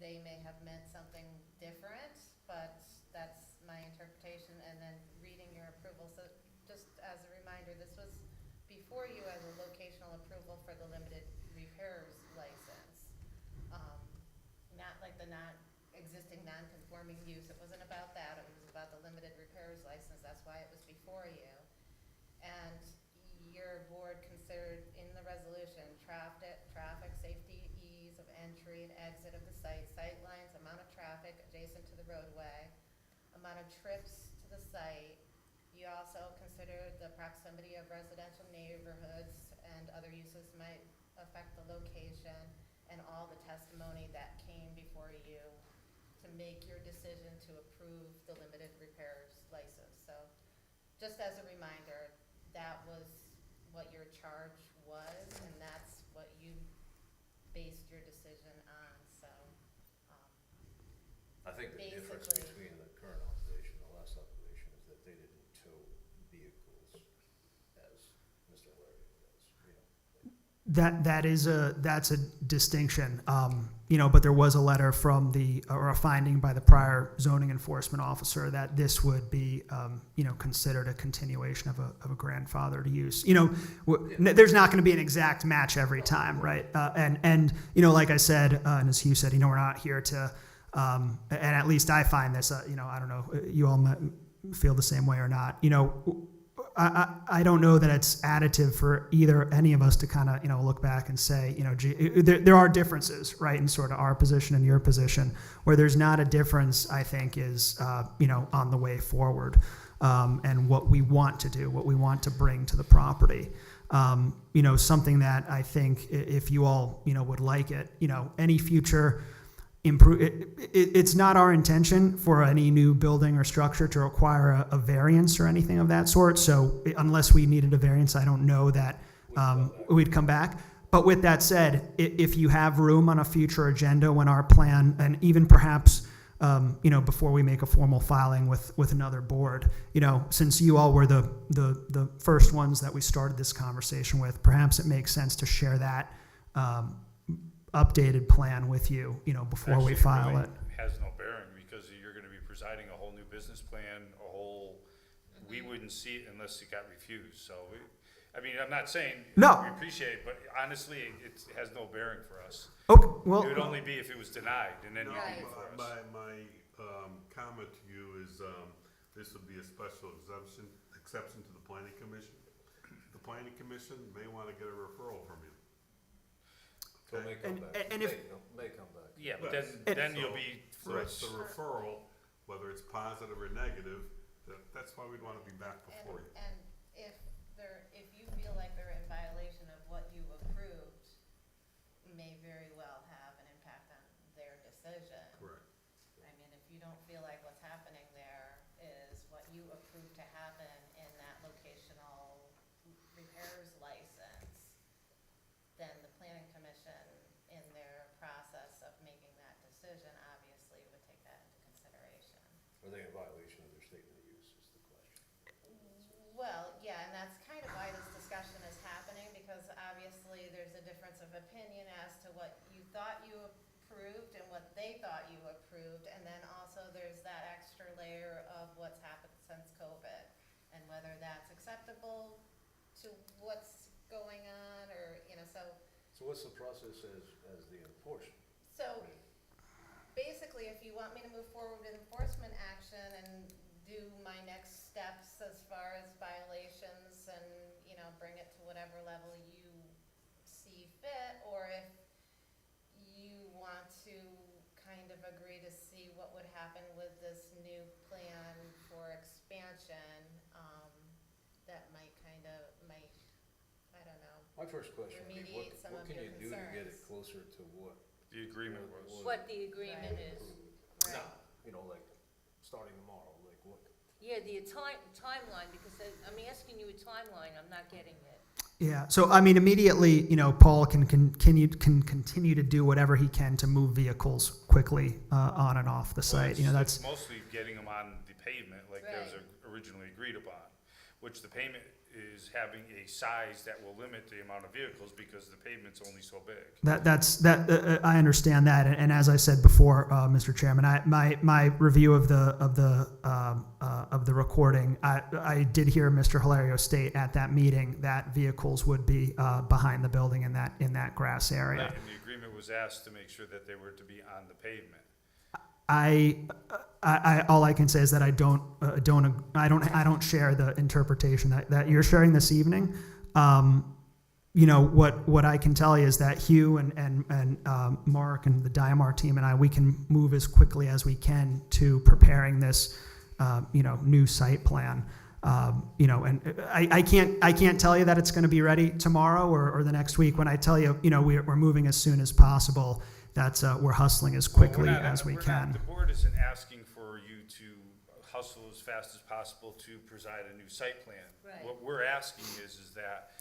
They may have meant something different, but that's my interpretation, and then reading your approval. So just as a reminder, this was before you as a locational approval for the limited repairs license. Not like the existing non-conforming use. It wasn't about that. It was about the limited repairs license. That's why it was before you. And your board considered in the resolution traffic, safety, ease of entry and exit of the site, sight lines, amount of traffic adjacent to the roadway, amount of trips to the site. You also considered the proximity of residential neighborhoods and other uses might affect the location, and all the testimony that came before you to make your decision to approve the limited repairs license. So just as a reminder, that was what your charge was, and that's what you based your decision on. So I think the difference basically, between the current operation and the last operation is that they didn't tow vehicles as Mr. Larry does, That's a distinction, but there was a letter from or a finding by the prior zoning enforcement officer that this would be, considered a continuation of a grandfathered use. There's not going to be an exact match every time, right? And like I said, and as Hugh said, we're not here to, and at least I find this, I don't know, you all might feel the same way or not. I don't know that it's additive for any of us to kind of, look back and say, there are differences, right, in sort of our position and your position. Where there's not a difference, I think, is, on the way forward, and what we want to do, what we want to bring to the property. you know, something that I think if you all, you know, would like it, you know, any future it's not our intention for any new building or structure to require a variance or anything of that sort. So unless we needed a variance, I don't know that we'd come back. But with that said, if you have room on a future agenda when our plan, and even perhaps, you know, before we make a formal filing with another board, you know, since you all were the first ones that we started this conversation with, perhaps it makes sense to share that updated plan with you, you know, before we file it. Has no bearing because you're gonna be presiding a whole new business plan, we wouldn't see it unless it got refused, so I mean, I'm not saying No. we appreciate it, but honestly, it has no bearing for us. Okay, well, It would only be if it was denied, and then you'd Right. be for us. My comment to you is, this would be a special exception to the planning commission. The planning commission may wanna get a referral from you. So may come back. and if- May come back. Yeah, but Yes. then So- you'll be So for it's us. the referral, whether it's positive or negative, that's why we'd wanna be back before you. And if you feel like they're in violation of what you approved, may very well have an impact on their decision. Correct. I mean, if you don't feel like what's happening there is what you approved to happen in that locational repairs license, then the planning commission, in their process of making that decision, obviously would take that into consideration. Are they in violation of their statement of use is the question. Well, yeah, and that's kind of why this discussion is happening, because obviously there's a difference of opinion as to what you thought you approved and what they thought you approved, and then also there's that extra layer of what's happened since COVID, and whether that's acceptable to what's going on, or, you know, so So what's the process as the enforcement? So, basically, if you want me to move forward with enforcement action and do my next steps as far as violations and, you know, bring it to whatever level you see fit, or if you want to kind of agree to see what would happen with this new plan for expansion, that might, I don't know. My first question would be, Remediate some what of can your you do to get it concerns. closer to what? The agreement was. What the agreement Right. is. Right. Now, you know, like, starting tomorrow, like what? Yeah, the timeline, because I'm asking you a timeline, I'm not getting it. yeah. So I mean, immediately, you know, Paul can continue to do whatever he can to move vehicles quickly on and off the site. You know, that's It's mostly getting them on the pavement like that was Right. originally agreed upon, which the pavement is having a size that will limit the amount of vehicles because the pavement's only so big. I understand that, and as I said before, Mr. Chairman, my review of the recording, I did hear Mr. Hilario state at that meeting that vehicles would be behind the building in that grass area. Right, and the agreement was asked to make sure that they were to be on the pavement. All I can say is that I don't share the interpretation that you're sharing this evening. You know, what I can tell you is that Hugh and Mark and the Diamar team and we can move as quickly as we can to preparing this, you know, new site plan. You know, and I can't tell you that it's going to be ready tomorrow or the next week. When I tell you, you know, we're moving as soon as possible. That's we're hustling as quickly as we can. The board isn't asking for you to hustle as fast as possible to preside a new site plan. Right. What we're asking is that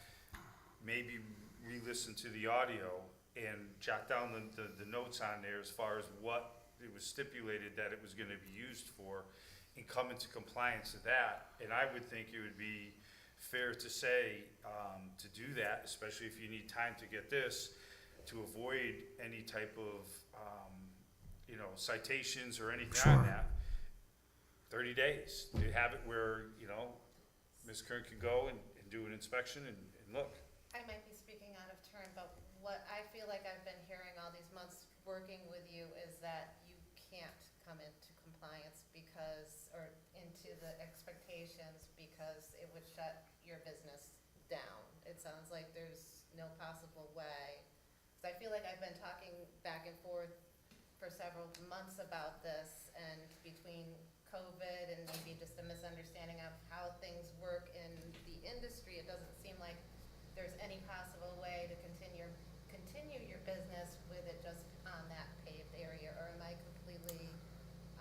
maybe re-listen to the audio and jot down the notes on there as far as what it was stipulated that it was gonna be used for and come into compliance with that. And I would think it would be fair to say, to do that, especially if you need time to get this, to avoid any type of, you know, citations or anything on Sure. that. 30 days, to have it where, you know, Ms. Kern can go and do an inspection and look. I might be speaking out of turn, but what I feel like I've been hearing all these months working with you is that you can't come into compliance or into the expectations because it would shut your business down. It sounds like there's no possible way. I feel like I've been talking back and forth for several months about this, and between COVID and maybe just a misunderstanding of how things work in the industry, it doesn't seem like there's any possible way to continue your business with it just on that paved area, or am I completely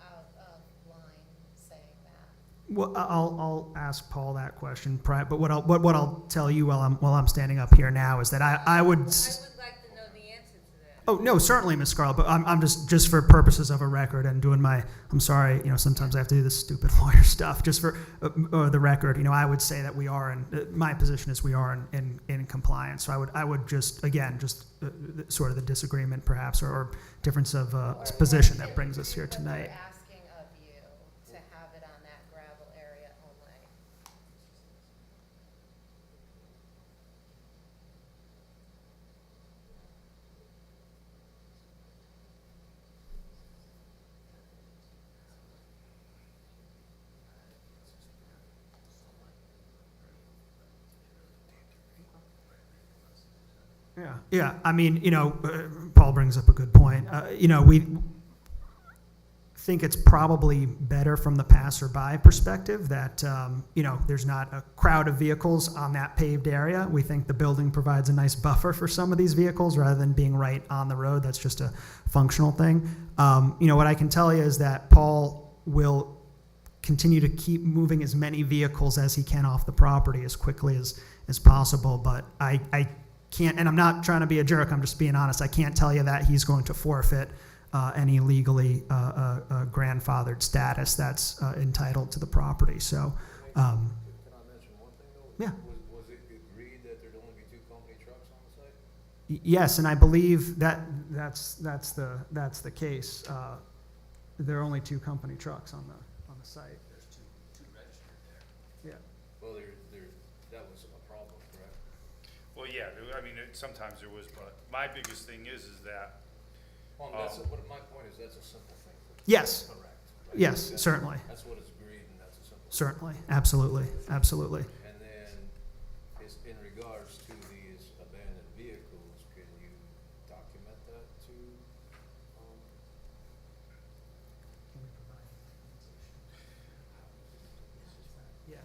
out of line saying that? Well, I'll ask Paul that question, but what I'll tell you while I'm standing up here now is that I would. I would like to know the answer to that. Oh no, certainly, Ms. Scarlett. But I'm just for purposes of a record and doing my. I'm sorry, sometimes I have to do this stupid lawyer stuff. Just for the record, I would say that we are in. My position is we are in compliance. So I would just again sort of the disagreement perhaps or difference of position that brings us here tonight. They're asking of you to have it on that gravel area only. Yeah. I mean, Paul brings up a good point. We think it's probably better from the passerby perspective that, there's not a crowd of vehicles on that paved area. We think the building provides a nice buffer for some of these vehicles rather than being right on the road. That's just a functional thing. What I can tell you is that Paul will continue to keep moving as many vehicles as he can off the property as quickly as possible. But I can't, and I'm not trying to be a jerk, I'm just being honest, I can't tell you that he's going to forfeit any legally grandfathered status that's entitled to the property. So, Can I mention one thing though? Yeah. Was it agreed that there'd only be 2 company trucks on the site? Yes, and I believe that's the case. There are only 2 company trucks on the site. There's two registered there. Yeah. Well, that was a problem, correct? Well, yeah, I mean, sometimes there was, but my biggest thing is that, Well, what my point is, that's a simple thing. Yes. Correct. Right? Yes, That's- certainly. That's what is agreed, and that's a simple. Certainly. Absolutely. And then, in regards to these abandoned vehicles, can you document that to, Yeah,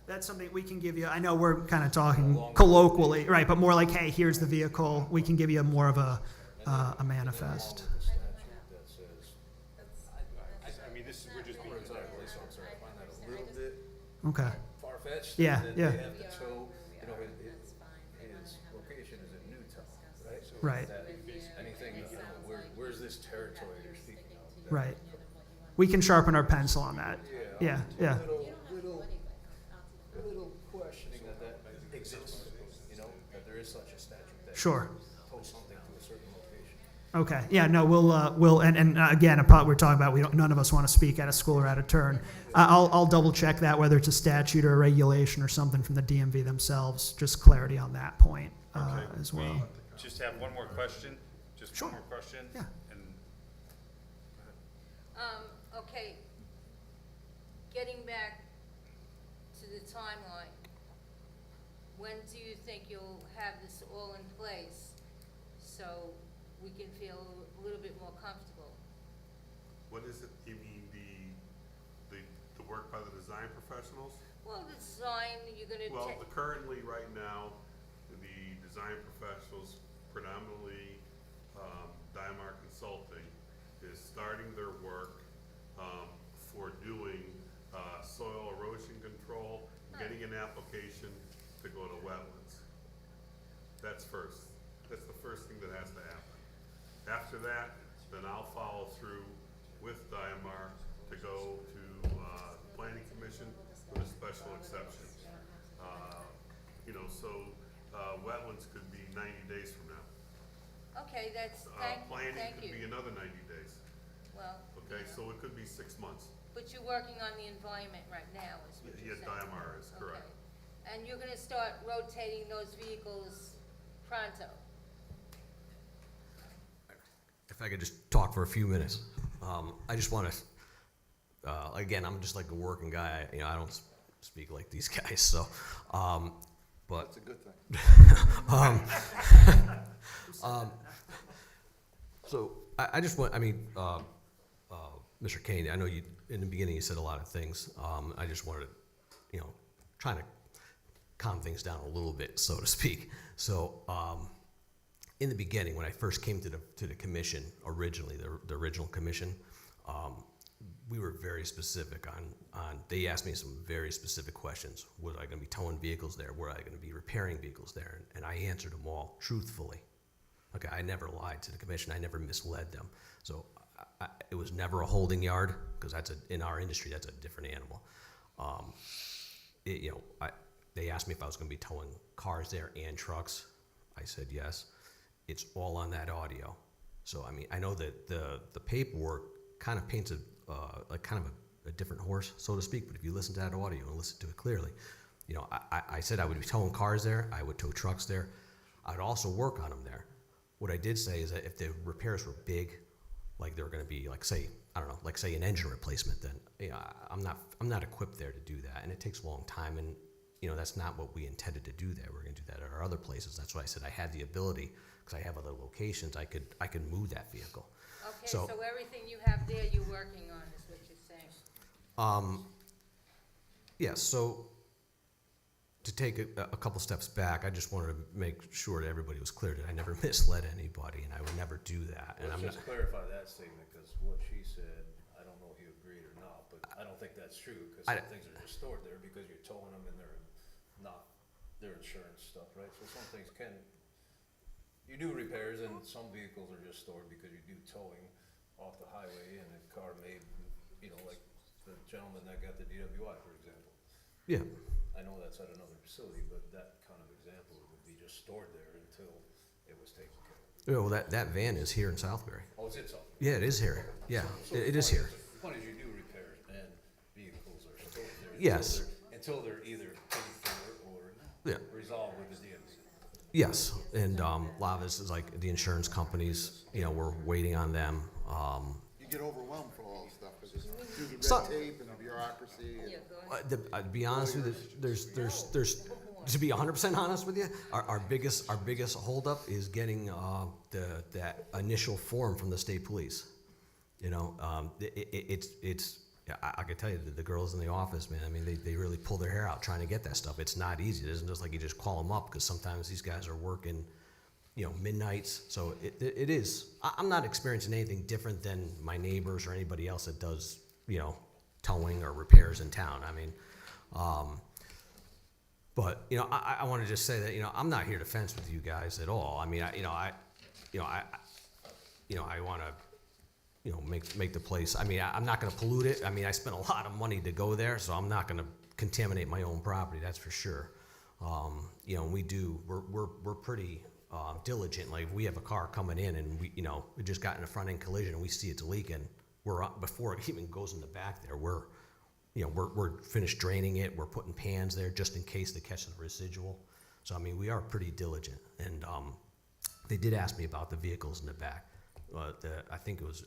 that's something we can give you. I know we're kind of talking colloquially, right? But more like, hey, here's the vehicle. We can give you more of a manifest. along with the statute that says, I mean, this, we're just for being example, I'm sorry, I find that a little bit Okay. far-fetched. Yeah, that yeah. They have to tow, his location is in Newtown, right? So Right. that anything, where's this territory you're speaking of? That- Right. We can sharpen our pencil on that. Yeah. Little questioning that exists, that there is such a statute that Sure. tows something to a certain location. Okay. Yeah. No. We'll and again, we're talking about none of us want to speak at a school or at a turn. I'll double check that whether it's a statute or a regulation or something from the DMV themselves. Just clarity on that point Okay, as well. we just have one more question, Sure. one more question. Yeah. And, Okay, getting back to the timeline, when do you think you'll have this all in place so we can feel a little bit more comfortable? What is it, you mean the work by the design professionals? Well, the design, you're gonna Well, currently, right now, the design professionals, predominantly Diamar Consulting, is starting their work for doing soil erosion control, getting an application to go to wetlands. That's first. That's the first thing that has to happen. After that, then I'll follow through with Diamar to go to Planning Commission with a special exception. Wetlands could be 90 days from now. Okay, that's, Planning thank could be you. another 90 days. Well, Okay, so it could be 6 months. but you're working on the environment right now, is what Yeah, you're saying? Diamar is correct. Okay. And you're gonna start rotating those vehicles pronto? If I could just talk for a few minutes. I just want to, again, I'm just like a working guy. I don't speak like these guys, so, but. That's a good thing. So I just want, Mr. Kane, I know you, in the beginning, you said a lot of things. I just wanted to, trying to calm things down a little bit, so to speak. So, in the beginning, when I first came to the commission originally, the original commission, we were very specific on, they asked me some very specific questions. Was I gonna be towing vehicles there? Were I gonna be repairing vehicles there? And I answered them all truthfully. Okay, I never lied to the commission, I never misled them. So it was never a holding yard, because in our industry, that's a different animal. They asked me if I was gonna be towing cars there and trucks. I said yes. It's all on that audio. So, I mean, I know that the paperwork kind of paints a different horse, so to speak, but if you listen to that audio and listen to it clearly, I said I would be towing cars there, I would tow trucks there, I'd also work on them there. What I did say is that if the repairs were big, like they were gonna be, like say an engine replacement, then, I'm not equipped there to do that, and it takes a long time, and, that's not what we intended to do there. We're gonna do that at our other places. That's why I said I had the ability, because I have other locations, I could move that vehicle. Okay, So- so everything you have there, you're working on, is what you're saying? Yeah, so to take a couple steps back, I just wanted to make sure that everybody was clear that I never misled anybody, and I would never do that. And Let's just clarify that statement, because what she said, I don't know if you agreed or not, but I don't think that's true, because some things are just stored there because you're towing them and they're not their insurance stuff, right? So some things you do repairs, and some vehicles are just stored because you do towing off the highway, and the car may, like the gentleman that got the DWI, for example. Yeah. I know that's at another facility, but that kind of example would be just stored there until it was taken care of. Yeah, well, that van is here in Southbury. Oh, is it so? Yeah, it is here. Yeah, So it is here. The point is you do repairs, and vehicles are stored there. Yes. Until they're either paid for or Yeah. resolved with the DMV. Yes, and a lot of this is like the insurance companies, we're waiting on them. You get overwhelmed for all this stuff, because through the So- red tape and the bureaucracy. Yeah, go ahead. To be honest with you, there's to be 100% honest with you, our biggest holdup is getting that initial form from the state police. I can tell you that the girls in the office, man, I mean, they really pull their hair out trying to get that stuff. It's not easy. It isn't just like you just call them up, because sometimes these guys are working, midnights. So it is. I'm not experiencing anything different than my neighbors or anybody else that does, towing or repairs in town. I mean, but I want to just say that I'm not here to fence with you guys at all. I mean, I want to make the place. I mean, I'm not going to pollute it. I mean, I spent a lot of money to go there, so I'm not going to contaminate my own property. That's for sure. We're pretty diligent. Like, if we have a car coming in and we just got in a front end collision and we see it's leaking, before it even goes in the back there, we're finished draining it. We're putting pans there just in case they catch the residual. So I mean, we are pretty diligent. And they did ask me about the vehicles in the back. I think it was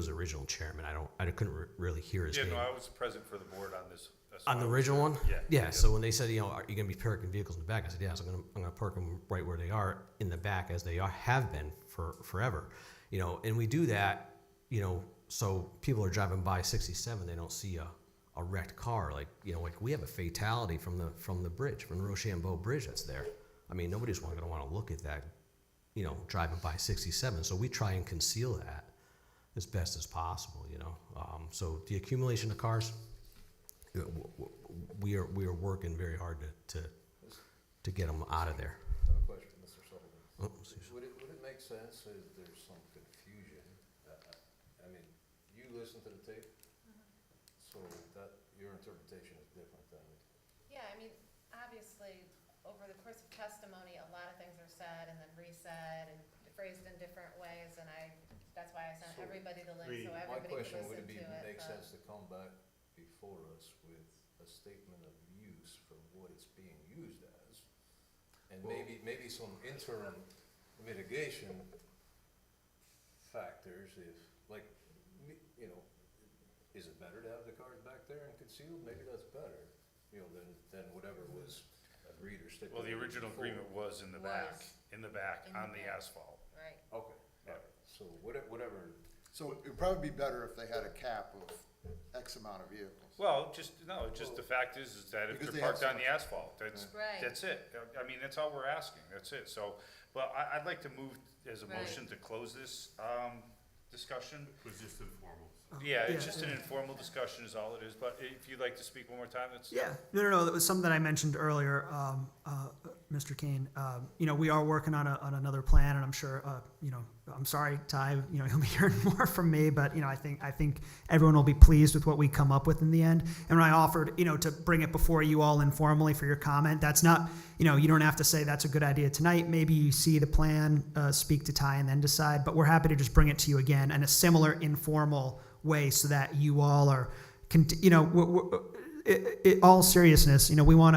the original chairman. I couldn't really hear his name. Yeah, no, I was present for the board on this. On the original one? Yeah. Yeah, so when they said, are you gonna be parking vehicles in the back? I said, yes, I'm gonna park them right where they are in the back, as they have been for forever. And we do that, so people are driving by 67, they don't see a wrecked car. Like we have a fatality from the bridge, from the Rochambeau Bridge that's there. I mean, nobody's gonna wanna look at that, driving by 67. So we try and conceal that as best as possible, So the accumulation of cars, we are working very hard to get them out of there. I have a question, Mr. Sullivan. Oh, excuse me. Would it make sense if there's some confusion? I mean, you listen to the tape, so that your interpretation is different than. Yeah, I mean, obviously, over the course of testimony, a lot of things are said and then resaid and phrased in different ways, and that's why I sent So, everybody the link, so My everybody could question, would listen it to it. make but- sense to come back before us with a statement of use for what it's being used as? And maybe some interim mitigation factors, if, is it better to have the cars back there and concealed? Maybe that's better, than whatever was agreed or stipulated. Well, the original before. agreement was in the back in the on the back. asphalt. Right. Okay, all right, so whatever, So it would probably be better if they had a cap of X amount of vehicles. Well, just the fact is that if Because they're they have parked on so the asphalt, that's, Right. that's it. I mean, that's all we're asking, that's it. So, well, I'd like to move as a Right. motion to close this, discussion. It was just informal. Yeah, it's Yeah, just an informal discussion is all it is, but if you'd like to speak one more time, that's. Yeah, no, that was something that I mentioned earlier, Mr. Kane. You know, we are working on another plan, and I'm sure, you know, I'm sorry, Ty, you know, you'll be hearing more from me, but, you know, I think everyone will be pleased with what we come up with in the end. And when I offered, you know, to bring it before you all informally for your comment, that's not, you know, you don't have to say that's a good idea tonight. Maybe you see the plan, speak to Ty, and then decide, but we're happy to just bring it to you again in a similar informal way so that you all are, you know, all seriousness, you know, we want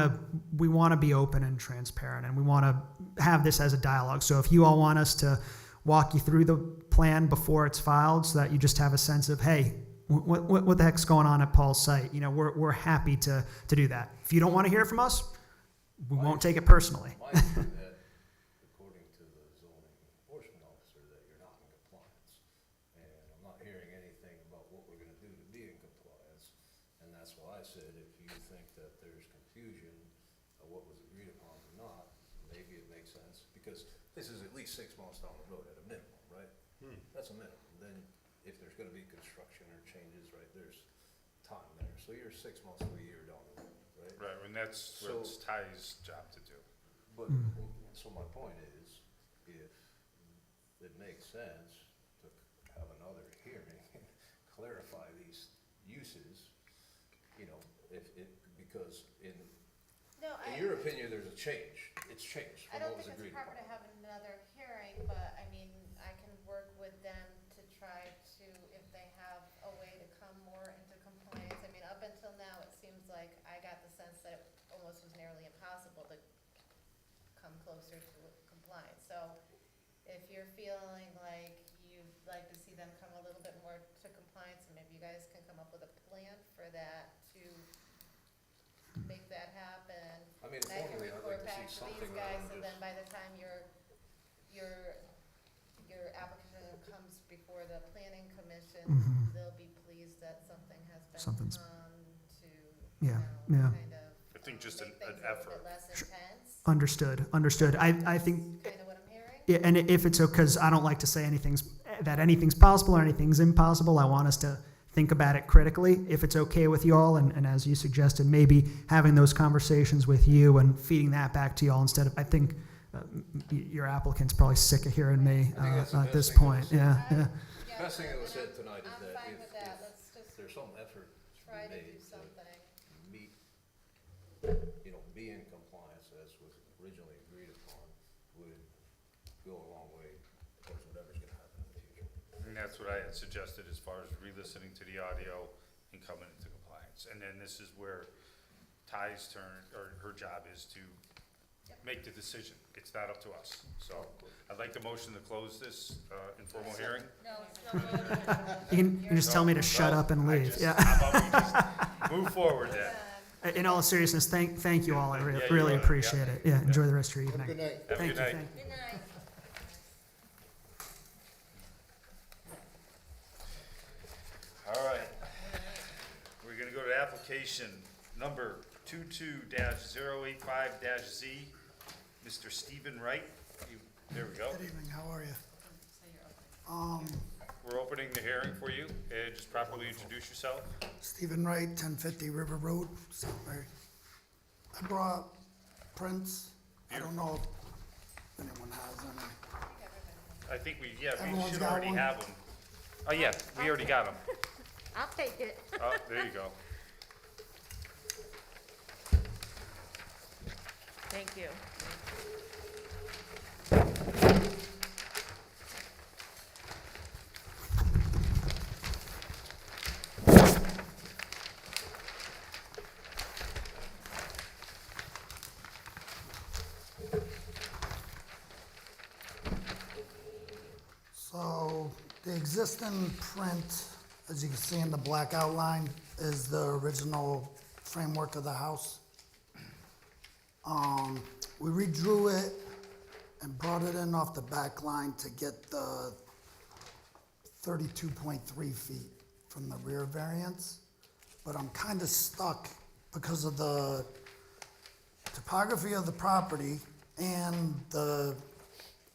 to be open and transparent, and we want to have this as a dialogue. So if you all want us to walk you through the plan before it's filed, so that you just have a sense of, hey, what the heck's going on at Paul's site? You know, we're happy to do that. If you don't want to hear from us, we won't take it personally. My view that, according to the zoning enforcement officer, that you're not in compliance. And I'm not hearing anything about what we're gonna do to be in compliance. And that's why I said, if you think that there's confusion of what was agreed upon or not, maybe it makes sense. Because this is at least 6 months down the road at a minimum, right? That's a minimum. Then if there's gonna be construction or changes, right, there's time there. So you're 6 months to a year down the road, right? Right, and that's what it's Ty's job to do. But, so my point is, if it makes sense to have another hearing and clarify these uses, you know, because in your opinion, there's a change. It's changed I from don't what was think agreed it's proper upon. to have another hearing, but I mean, I can work with them to try to, if they have a way to come more into compliance. I mean, up until now, it seems like I got the sense that it almost was nearly impossible to come closer to compliance. So if you're feeling like you'd like to see them come a little bit more to compliance, and maybe you guys can come up with a plan for that to make that happen. I mean, And I can formally, I'd report like to back see to something these guys, around and this. then by the time your application comes before the planning commission, they'll be pleased that something has been Something's- done to, Yeah, you know, yeah. kind of. I think just make an things a little effort. bit less intense. Understood. I think, Kind of what I'm hearing. yeah, and if it's okay, because I don't like to say anything's possible or anything's impossible. I want us to think about it critically. If it's okay with you all, and as you suggested, maybe having those conversations with you and feeding that back to you all instead of, I think your applicant's probably sick of hearing me I think that's the at best this thing to point. say. Yeah, yeah. Yeah, Best thing that was and said tonight is I'm that fine with that. Let's if just there's some effort to try be to do made to something. meet, you know, be in compliance as was originally agreed upon, would go a long way towards whatever's gonna happen in the future. And that's what I had suggested as far as re-listening to the audio and coming into compliance. And then this is where Ty's turn, or her job is to make the decision. It's not up to us. So I'd like the motion to close this informal hearing. No, it's no voting. You can just tell me to shut up and leave. Yeah. How about we just move forward then? In all seriousnness, thank you all. I Yeah, you really are. appreciate Yeah. it. Yeah, enjoy the rest of your Have a evening. good night. Have a Thank good you. night. Thank you. Good night. All right. We're gonna go to application number 22-085-Z. Mr. Stephen Wright. There we go. Good evening, how are you? We're opening the hearing for you. Just properly introduce yourself. Stephen Wright, 1050 River Road, Southbury. I brought prints. I don't know if anyone has any. I think we Everyone's should got already one? have them. Oh, yeah, we already got them. I'll take it. Oh, there you go. Thank you. So the existing print, as you can see in the black outline, is the original framework of the house. We redrew it and brought it in off the back line to get the 32.3 feet from the rear variance, but I'm kind of stuck because of the topography of the property and the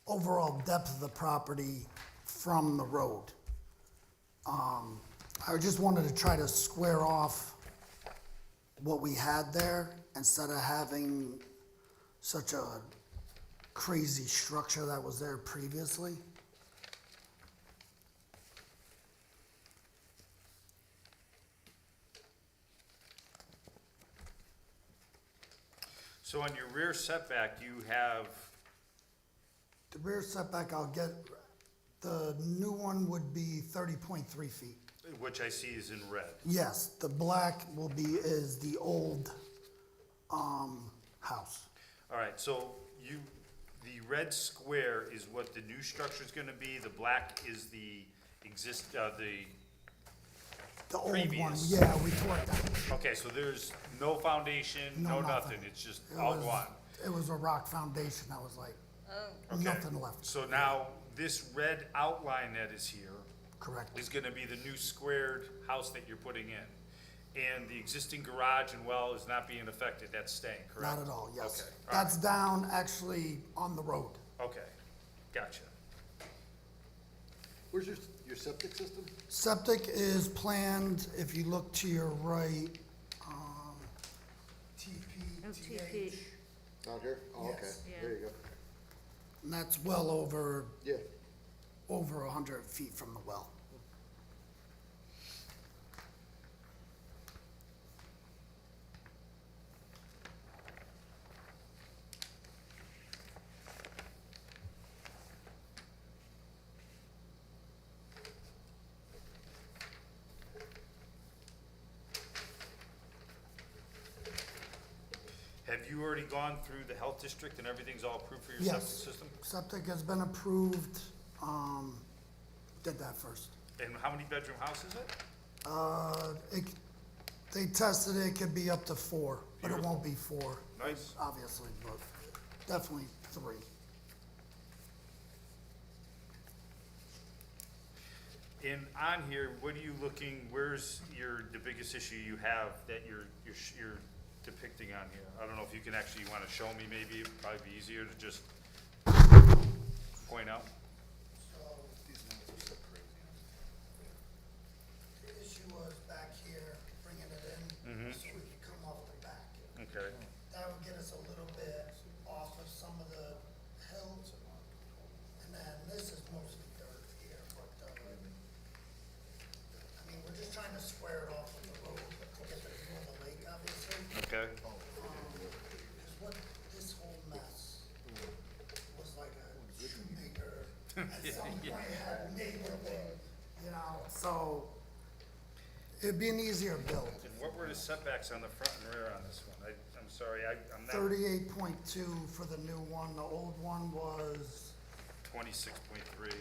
overall depth of the property from the road. I just wanted to try to square off what we had there instead of having such a crazy structure that was there previously. So on your rear setback, you have, The rear setback, I'll get, the new one would be 30.3 feet. which I see is in red. Yes, the black is the old, house. All right, so the red square is what the new structure's gonna be, the black is the The old one, Previous. yeah, we tore it down. okay, so there's no foundation, No, no nothing. nothing, it's just It all was- gone. It was a rock foundation that was like, Okay. nothing left, So now, this red outline that is here correct? is gonna be the new squared house that you're putting in. And the existing garage and well is not being affected, that's staying, correct? Not at all, yes. Okay, all That's down actually on the road. Okay, gotcha. Where's your septic system? Septic is planned, if you look to your right, Oh, TP, TP. Out here? Oh, okay, Yes. Yeah. there you go. and that's well over Yeah. 100 feet from the well. Have you already gone through the health district and everything's all approved for your septic Yes, system? septic has been approved, did that first. And how many bedroom house is it? They tested it, could be up to 4, but it Beautiful. won't be 4. Nice. Obviously, but definitely 3. And on here, what are you looking, where's the biggest issue you have that you're depicting on here? I don't know if you can actually, you wanna show me maybe, it'd probably be easier to just point out. The issue was back here, bringing it in, so we could come off the back. Okay, That would get us a little bit off of some of the hills. And then this is mostly dirt here, but, I mean, we're just trying to square it off with the road to get the view of the lake, obviously. okay, Because what, this whole mess was like a shoemaker at some point had neighborhood, you know, so it'd be an easier build. and what were the setbacks on the front and rear on this one? I'm sorry, I'm not, 38.2 for the new one, the old one was, 26.3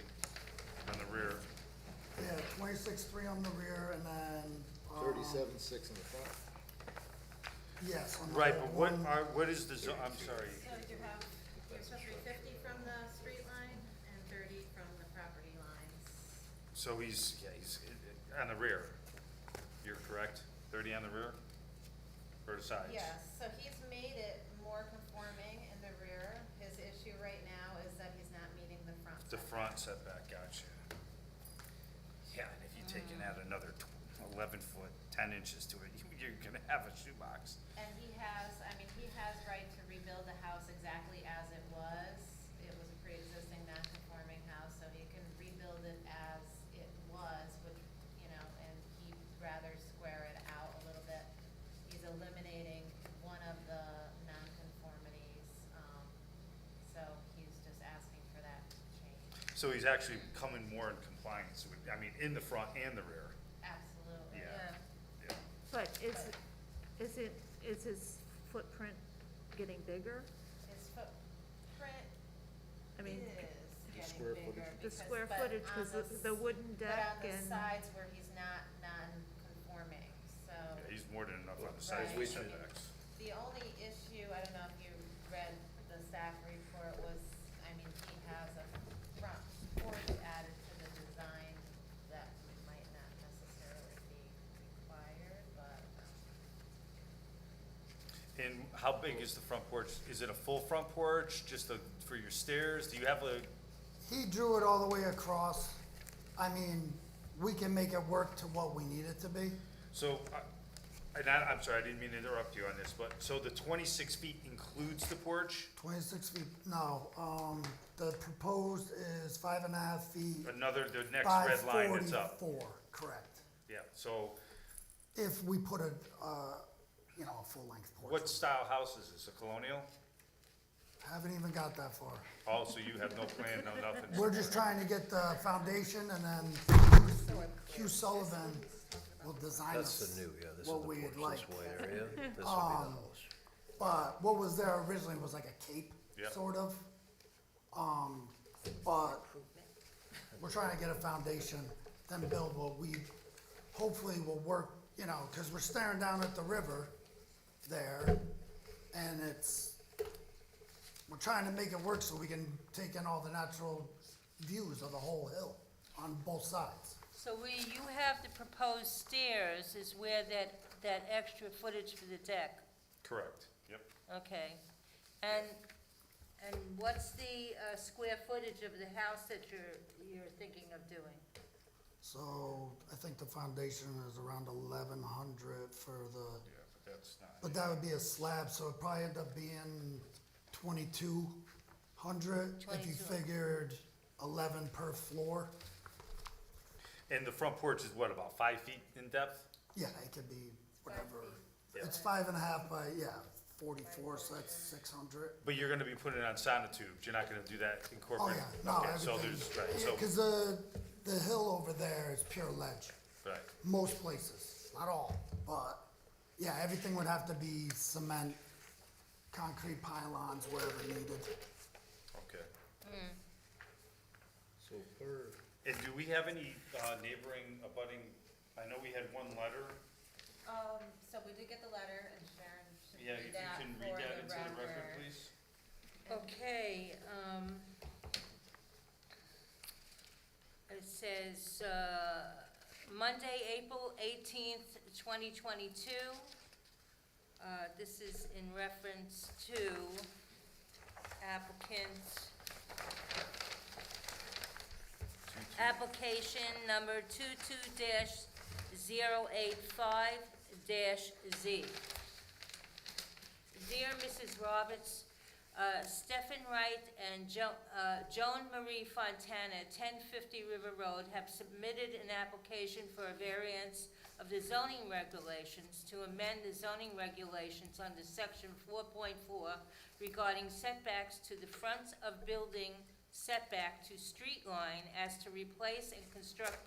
on the rear. yeah, 26.3 on the rear and then. 37.6 in the front. Yes. on the Right, old but one. what is the I'm sorry, So you have, you're supposed to be 50 from the street line and 30 from the property lines. so he's on the rear, you're correct? 30 on the rear? Or the sides? Yes, so he's made it more conforming in the rear. His issue right now is that he's not meeting the front. The setback. front setback, gotcha. Yeah, and if you take and add another 11 foot, 10 inches to it, you're gonna have a shoebox. And he has right to rebuild the house exactly as it was. It was a pre-existing non-conforming house, so he can rebuild it as it was, which, and he'd rather square it out a little bit. He's eliminating one of the non-conformities, so he's just asking for that change. So he's actually coming more in compliance with, in the front and the rear. Absolutely, Yeah. yeah. Yeah. But is his footprint getting bigger? His footprint I mean, is square getting bigger. the because- square but footage, on because the wooden But deck on the and, sides where he's not non-conforming, so. Yeah, he's more than enough on the sides Right. with setbacks. The only issue, I don't know if you read the staff report, was, he has a front porch added to the design that might not necessarily And how big is the front porch? Is it a full front porch, just for your stairs? Do you have a, He drew it all the way across. I mean, we can make it work to what we need it to be. so, I'm sorry, I didn't mean to interrupt you on this, but, so the 26 feet includes the porch? 26 feet, no, the proposed is 5.5 feet The next by red line that's up. 44, correct. Yeah, so If we put a full-length porch. what style house is this, a colonial? Haven't even got that far. Oh, so you have no plan, no nothing? We're just trying to get the foundation, and then Hugh Sullivan will design That's us the new, yeah, this is the what we'd like. Porch this way area, this would be the house. But what was there originally was like a cape, Yeah. sort of. But we're trying to get a foundation, then build what we hopefully will work, because we're staring down at the river there, and we're trying to make it work so we can take in all the natural views of the whole hill on both sides. So where you have the proposed stairs is where that extra footage for the deck, Correct, yep. okay? And what's the square footage of the house that you're thinking of doing? So I think the foundation is around 1,100 for the, Yeah, but that's not. but that would be a slab, so it'd probably end up being 2,200 if you 22. figured 11 per floor. And the front porch is what, about 5 feet in depth? Yeah, it could be whatever. Yeah. It's 5.5 by, 44, so that's 600. But you're gonna be putting it on sonotubes, you're not gonna do that Oh, incorporate? yeah, no, Okay, so everything. there's, right, so, Because the hill over there is pure ledge, right, most places, not all, but, yeah, everything would have to be cement, concrete pylons, wherever needed. okay. So per, And do we have any neighboring, abutting, I know we had one letter. So we did get the letter, and Sharon should Yeah, read if that you can for read that the into the record, record. please. Okay, it says, Monday, April 18th, 2022. This is in reference to application number 22-085-Z. Dear Mrs. Roberts, Stephen Wright and Joan Marie Fontana, 1050 River Road, have submitted an application for a variance of the zoning regulations to amend the zoning regulations under section 4.4 regarding setbacks to the front of building setback to street line as to replace and construct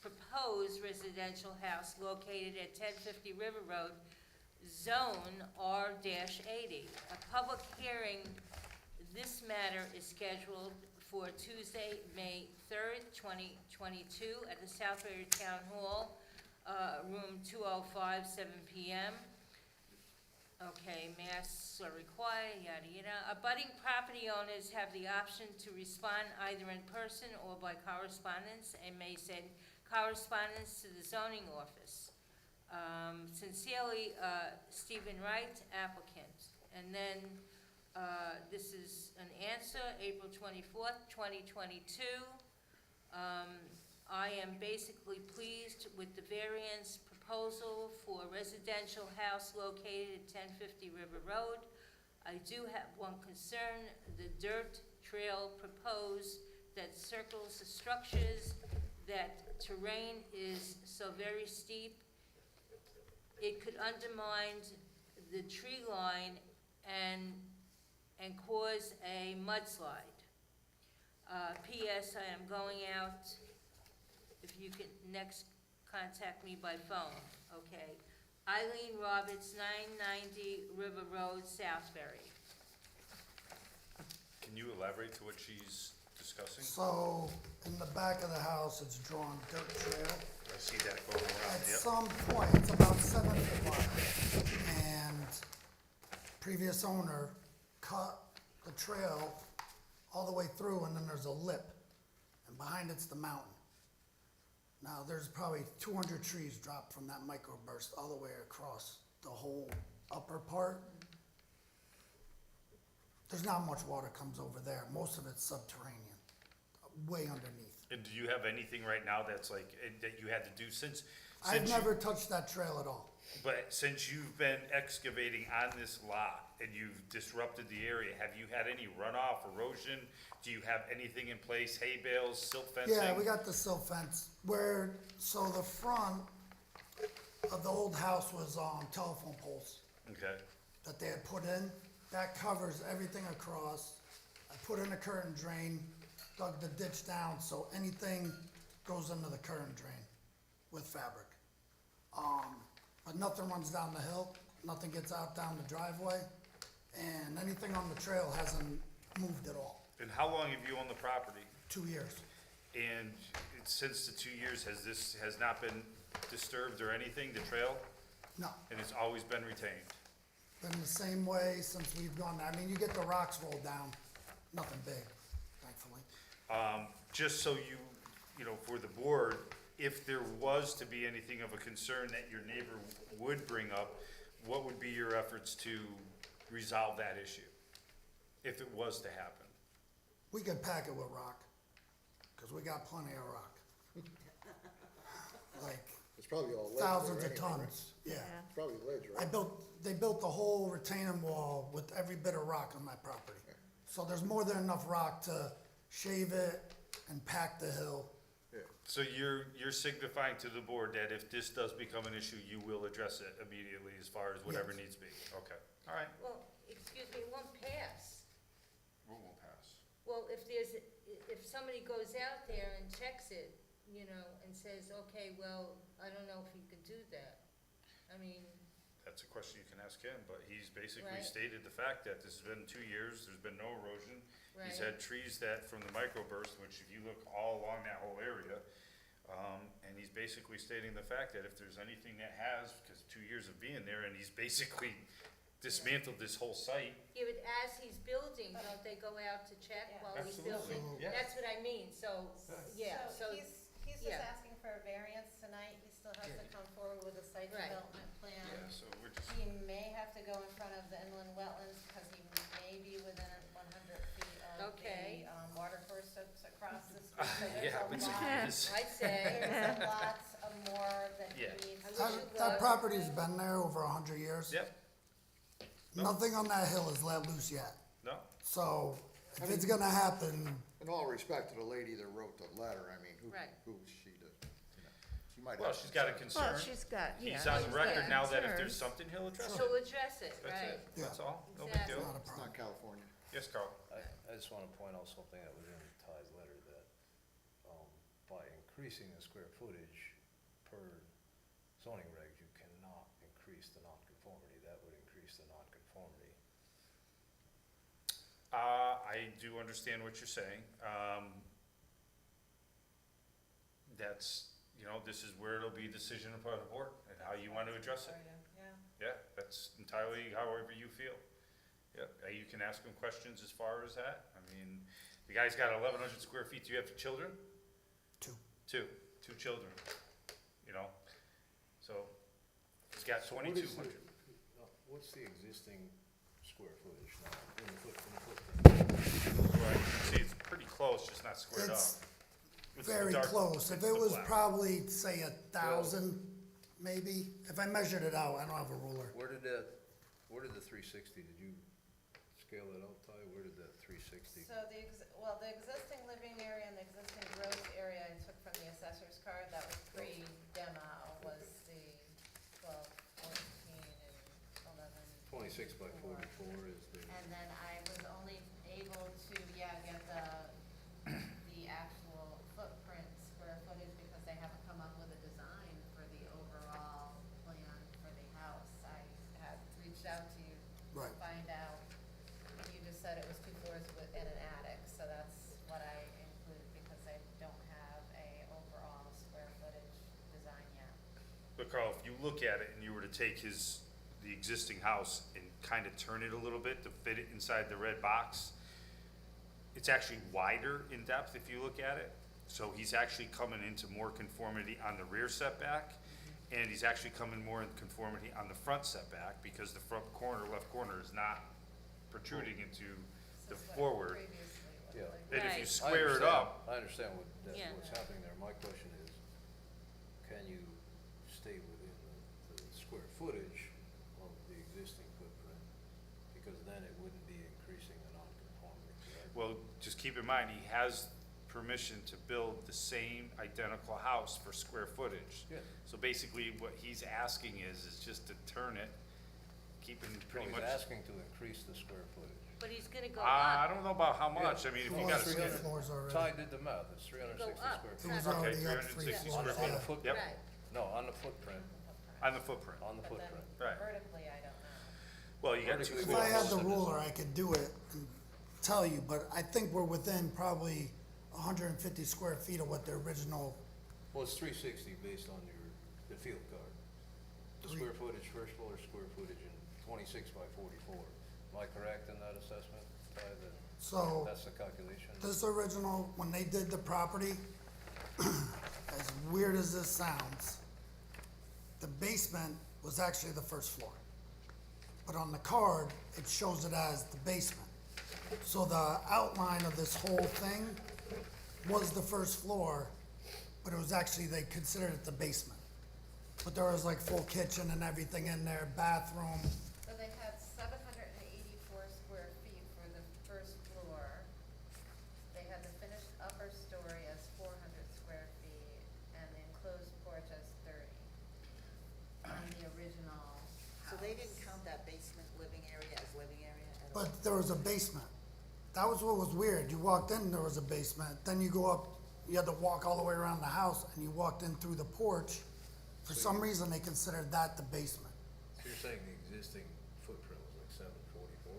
proposed residential house located at 1050 River Road, Zone R-80. A public hearing, this matter is scheduled for Tuesday, May 3rd, 2022, at the Southbury Town Hall, room 205, 7 p.m. Okay, masks are required, yada, yada. Abutting property owners have the option to respond either in person or by correspondence and may send correspondence to the zoning office. Sincerely, Stephen Wright, applicant. And then, this is an answer, April 24th, 2022. I am basically pleased with the variance proposal for a residential house located at 1050 River Road. I do have one concern, the dirt trail proposed that circles the structures, that terrain is so very steep, it could undermine the tree line and cause a mudslide. P.S. I am going out, if you could next contact me by phone, okay? Eileen Roberts, 990 River Road, Southbury. Can you elaborate to what she's discussing? So, in the back of the house, it's drawn dirt trail. I see that going around, At yep. some point, it's about 7 feet wide, and previous owner cut the trail all the way through, and then there's a lip, and behind it's the mountain. Now, there's probably 200 trees dropped from that microburst all the way across the whole upper part, there's not much water comes over there. Most of it's subterranean, way underneath. And do you have anything right now that's like, that you had to do since I've you- never touched that trail at all. But since you've been excavating on this lot and you've disrupted the area, have you had any runoff, erosion? Do you have anything in place, hay bales, silt fencing? Yeah, we got the silt fence so the front of the old house was telephone poles Okay, that they had put in. That covers everything across. I put in a curtain drain, dug the ditch down, so anything goes into the curtain drain with fabric. But nothing runs down the hill, nothing gets out down the driveway, and anything on the trail hasn't moved at all. and how long have you owned the property? 2 years. And since the 2 years, has not been disturbed or anything, the trail? No, And it's always been retained? been the same way since we've gone there. I mean, you get the rocks rolled down, nothing big, thankfully. Just so you know, for the board, if there was to be anything of a concern that your neighbor would bring up, what would be your efforts to resolve that issue? If it was to happen? We could pack it with rock, because we got plenty of rock. Like It's probably all ledge there thousands of anyway, right? tons, yeah. It's probably ledge, right? They built the whole retaining wall with every bit of rock on my property. So there's more than enough rock to shave it and pack the hill. So you're signifying to the board that if this does become an issue, you will address it immediately as far as whatever Yes. needs be? Okay, all right. Well, excuse me, it won't pass. What will pass? Well, if somebody goes out there and checks it, you know, and says, okay, well, I don't know if you can do that. I mean, That's a question you can ask him, but he's basically Right. stated the fact that this has been 2 years, there's been no erosion. He's Right. had trees that, from the microburst, which if you look all along that whole area, and he's basically stating the fact that if there's anything that has, because 2 years of being there, and he's basically dismantled this whole site. yeah, but as he's building, don't they go out to check Yeah. while he's Absolutely, building? yeah. That's what I mean, so, yeah, so, He's just yeah. asking for a variance tonight, he still has to come forward with a site Right. development plan. Yeah, so we're just, He may have to go in front of the inland wetlands, because he may be within 100 feet of Okay. the water course that's across the street, so there's yeah, a but lot. it's- I'd say, There's a lot of more that he Yeah. needs I to wish do. it That was. property's been there over 100 years. yep, Nothing on that hill is let loose yet. no, So if it's gonna happen, In all respect to the lady that wrote the letter, I mean, Right. who is she to, you know, she might have. well, she's got a concerns. concern. well, she's got, yeah. He's on the she's record got now that if there's concerns. something, he'll address it. She'll address it, That's right. it, Yeah. that's all, no big Exactly. deal. not a It's problem. not California. Yes, Carl? I just wanna point out something that was in Ty's letter, that, by increasing the square footage per zoning regs, you cannot increase the nonconformity, that would increase the nonconformity. I do understand what you're saying. That's, you know, this is where it'll be a decision upon the board and how you want to address it. Yeah. Yeah, that's entirely however you feel. Yeah, you can ask him questions as far as that. I mean, the guy's got 1,100 square feet. Do you have children? Two. Two children, you know? So, he's got So what is 2,200. What's the existing square footage now, in the footprint? Right, you can see it's pretty close, just not squared up. It's It's the very dark- close. If it's it the was black. probably, say, 1,000, maybe. If I measured it out, I don't have a ruler. Where did the 360, did you scale it out, Ty? Where did that 360? So the existing living area and the existing gross area I took from the assessor's card, that was pre-demo, was the 12, 14, and 11. 26 by 44 is the, And then I was only able to, get the actual footprint square footage, because they haven't come up with a design for the overall plan for the house. I had reached out to you to Right. find out, and you just said it was 2 floors and an attic, so that's what I included, because I don't have a overall square footage design yet. But Carl, if you look at it and you were to take the existing house and kind of turn it a little bit to fit it inside the red box, it's actually wider in depth if you look at it. So he's actually coming into more conformity on the rear setback, and he's actually coming more in conformity on the front setback, because the front corner, left corner, is not protruding into the forward. Yeah. And if you Right. square it up, I understand Yeah. what's happening there. My question is, can you stay within the square footage of the existing footprint? Because then it wouldn't be increasing the non-conformity, correct? well, just keep in mind, he has permission to build the same identical house for square footage. Yeah. So basically, what he's asking is just to turn it, keeping pretty He's much. asking to increase the square footage. But he's gonna go I up. don't know about how much, I mean, if you got a Three square. floors already. Ty did the math, it's 360 up. square It feet. was Okay, already up 360 three square floors. feet. On the Yeah. footprint. Right. No, on the footprint, On the footprint, on the But then footprint. right. vertically, I don't know. Well, you got two Vertically, If I had floors. the ruler, I could do it and tell you, but I think we're within probably 150 square feet of what the original, Well, it's 360 based on the field card. The Three- square footage, first floor square footage in 26 by 44. Am I correct in that assessment, Ty? so That's the calculation? this original, when they did the property, as weird as this sounds, the basement was actually the first floor. But on the card, it shows it as the basement. So the outline of this whole thing was the first floor, but it was actually, they considered it the basement. But there was like full kitchen and everything in there, bathroom. So they had 784 square feet for the first floor. They had the finished upper story as 400 square feet, and the enclosed porch as 30 on the original house. So they didn't count that basement living area as living area at all? But there was a basement. That was what was weird. You walked in, there was a basement. Then you go up, you had to walk all the way around the house, and you walked in through the porch. For some reason, they considered that the basement. So you're saying the existing footprint was like 744?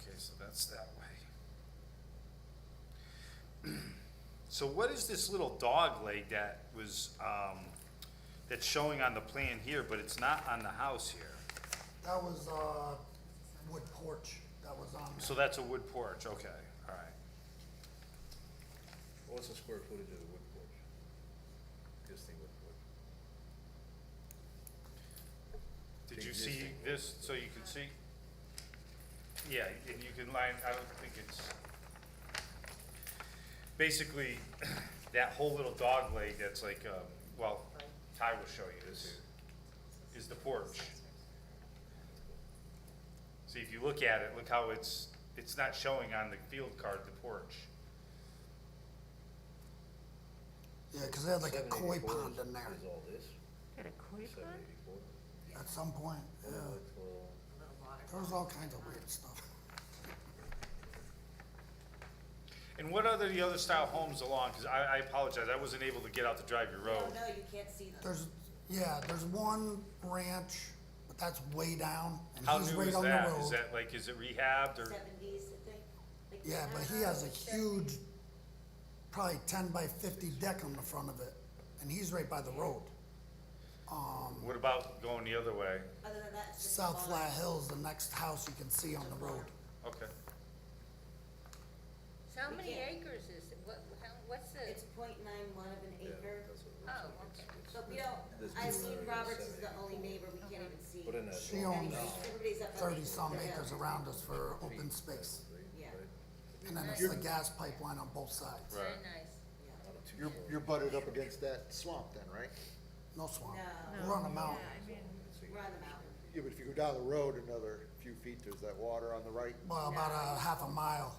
Okay, so that's that way. So what is this little dog leg that was, that's showing on the plan here, but it's not on the house here? That was, wood porch that was on So there. that's a wood porch, okay, all right. What's the square footage of the wood porch? Existing wood porch? Did you see Existing. this, so you can see? Yeah, and you can line, I don't think it's, basically, that whole little dog leg that's like, well, Ty will show you this, is the porch. See, if you look at it, look how it's not showing on the field card, the porch. Yeah, cause they had like a koi 784 pond in there Is all this? Got a koi pond? 784? at some point, yeah. There was all kinds of weird stuff. And what are the other style homes along, cause I apologize, I wasn't able to get out to drive your road. No, you can't see them. There's one ranch, but that's way down, and How he's new right is on the that? road. Is that like, is it rehabbed or? 70s, I think. Like Yeah, but he has a huge, probably 10 by 50 deck on the front of it, and he's right by the road. What about going the other way? Other than that, it's just a South barn. Flat Hills, the next house you can see on the road. Okay. So how We many can't- acres is it? What's the? It's .91 of an acre. Oh, okay. So we don't, This Eileen is Roberts is the 74. only neighbor, we can't even see. Put in that. She owns Everybody's up on 30-some the hill. acres around us for open space. Yeah, And then it's the gas pipeline on both sides. Very Right. nice. yeah. You're butted up against that swamp then, right? No swamp. No. We're on the mountain. We're on the mountain. Yeah, but if you go down the road another few feet, there's that water on the right. Well, about a half a mile.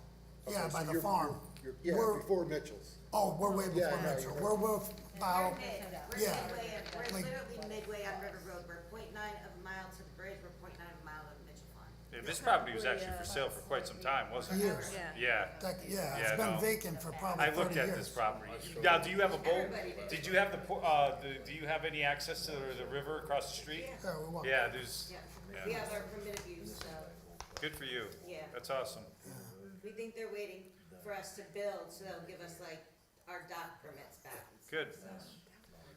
Yeah, Okay, by so the you're- farm. Yeah, We're- before Mitchell's. Oh, we're way Yeah, before no, Metro. you're We're about, We're yeah, midway, we're like- literally midway on River Road, we're .9 of a mile to the bridge, we're .9 of a mile to Mitchell Farm. Yeah, this property was actually for sale for quite some time, wasn't it? years. Yeah. Yeah. Yeah, Yeah, it's been no. vacant for probably I 30 looked years. at this property. Now, do you have a boat? Everybody did. Did you have do you have any access to the river across the street? Yeah, we walked. Yeah, there's, Yeah, we have our permitted use, so, good for you. yeah. That's awesome. We think they're waiting for us to build, so they'll give us like our dock permits back. Good.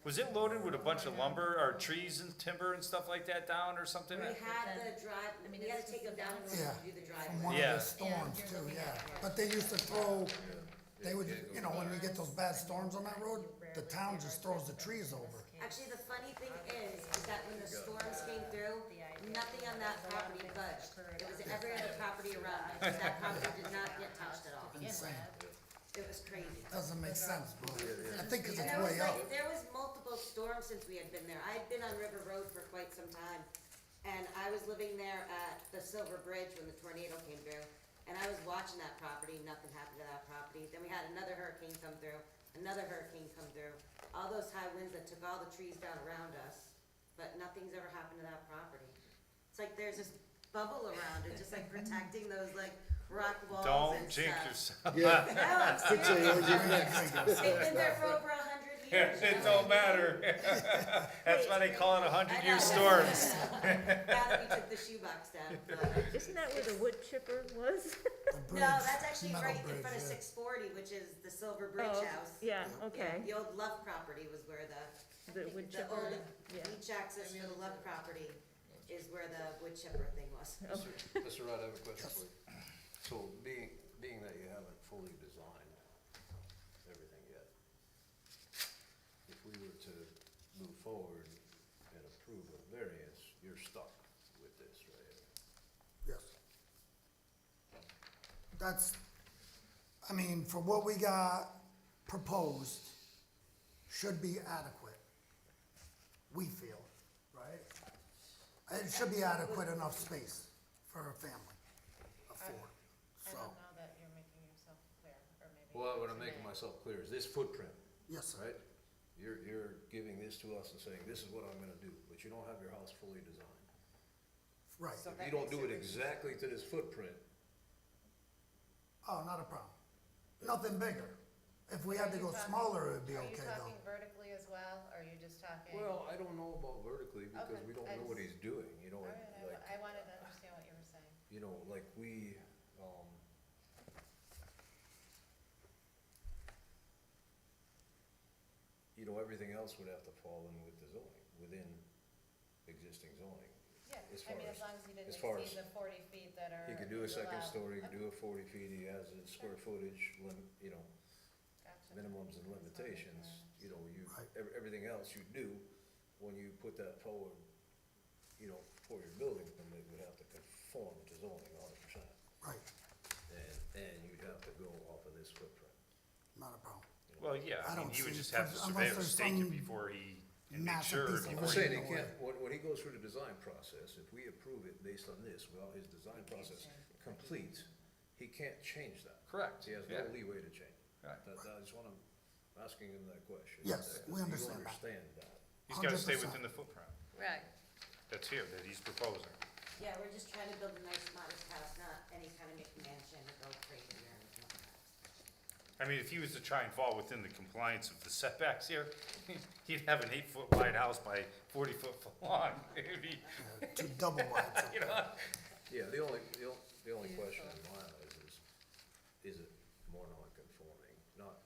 Was it loaded with a bunch of lumber or trees and timber and stuff like that down or something? We had the drive, we had to take them down in order Yeah, to do the from driveway. one Yeah. of the storms too, yeah. But they used to throw They would, you know, when we get those bad storms on that road, the town just throws the trees over. Actually, the funny thing is that when the storms came through, nothing on that property budged. It was every other property around it. That property did not get touched at all. Insane. It was crazy. Doesn't make sense, but I think 'cause And it's way up. there was multiple storms since we had been there. I'd been on River Road for quite some time. And I was living there at the Silver Bridge when the tornado came through. And I was watching that property, nothing happened to that property. Then we had another hurricane come through, another hurricane come through. All those high winds that took all the trees down around us, but nothing's ever happened to that property. It's like there's this bubble around it, just like protecting those like rock walls Don't and jinx stuff. yourself. Yeah. No, I'm serious. They've been there for over 100 years. It don't matter. That's why they call it 100-year storms. Now that we took the shoebox down. But- Isn't that where the wood chipper was? The bridge, No, that's actually metal right in bridge, front of yeah. 640, which is the Silver Bridge Oh, House. yeah, Yeah, okay. the old Love property was where The wood the chipper, old yeah. beach access for the Love property is where the wood chipper thing was. Mr. Rudd, I have a question for you. So being that you haven't fully designed everything yet, if we were to move forward and approve a variance, you're stuck with this, right? Yes. That's, I mean, for what we got proposed, should be adequate. We feel, right? It should be adequate enough space for a family of four, I so, don't know that you're making yourself clear, or maybe. Well, what you I'm making may. myself clear is this footprint, yes, sir. right? You're giving this to us and saying, this is what I'm gonna do, but you don't have your house fully designed. Right. So If that you don't makes do it it- exactly to this footprint, Oh, not a problem. Nothing bigger. If we had to go smaller, it'd be okay Are you though. talking vertically as well, or are you just talking? well, I don't know about vertically because Okay, we don't I know what just- he's doing, you know, All right, like, I wanted to understand what you were saying. you know, like we, you know, everything else would have to fall in with the zoning, within existing zoning. Yeah, As I far mean, as- as long as you didn't as far exceed as- the 40 feet that are. He could do a second allowed. story, he could Okay, do a 40 feet, he has a square footage, you know, gotcha. minimums and limitations, you know, Right. everything else you do, when you put that forward, you know, for your building permit, would have to conform to zoning 100%. Right, And you'd have to go off of this footprint. not a problem. Well, yeah, I I mean, don't he would see- just have the unless surveyor there's stake it some before he, and make massive sure. piece of I'm before just he- saying, he no way. can't, when he goes through the design process, if we approve it based on this, well, his design process complete, he can't change that. Correct, He has yeah. no leeway to change. Right. I just wanna, asking him that question. Yes, we Do understand you that. understand that? He's gotta stay 100%. within the footprint Right. that's here, that he's proposing. Yeah, we're just trying to build a nice modest house, not any kind of McMansion or go crazy or anything like that. I mean, if he was to try and fall within the compliance of the setbacks here, he'd have an 8-foot wide house by 40-foot long. It'd be, Two double wides. you know, Yeah, the only question in my eyes is it more non-conforming? Not,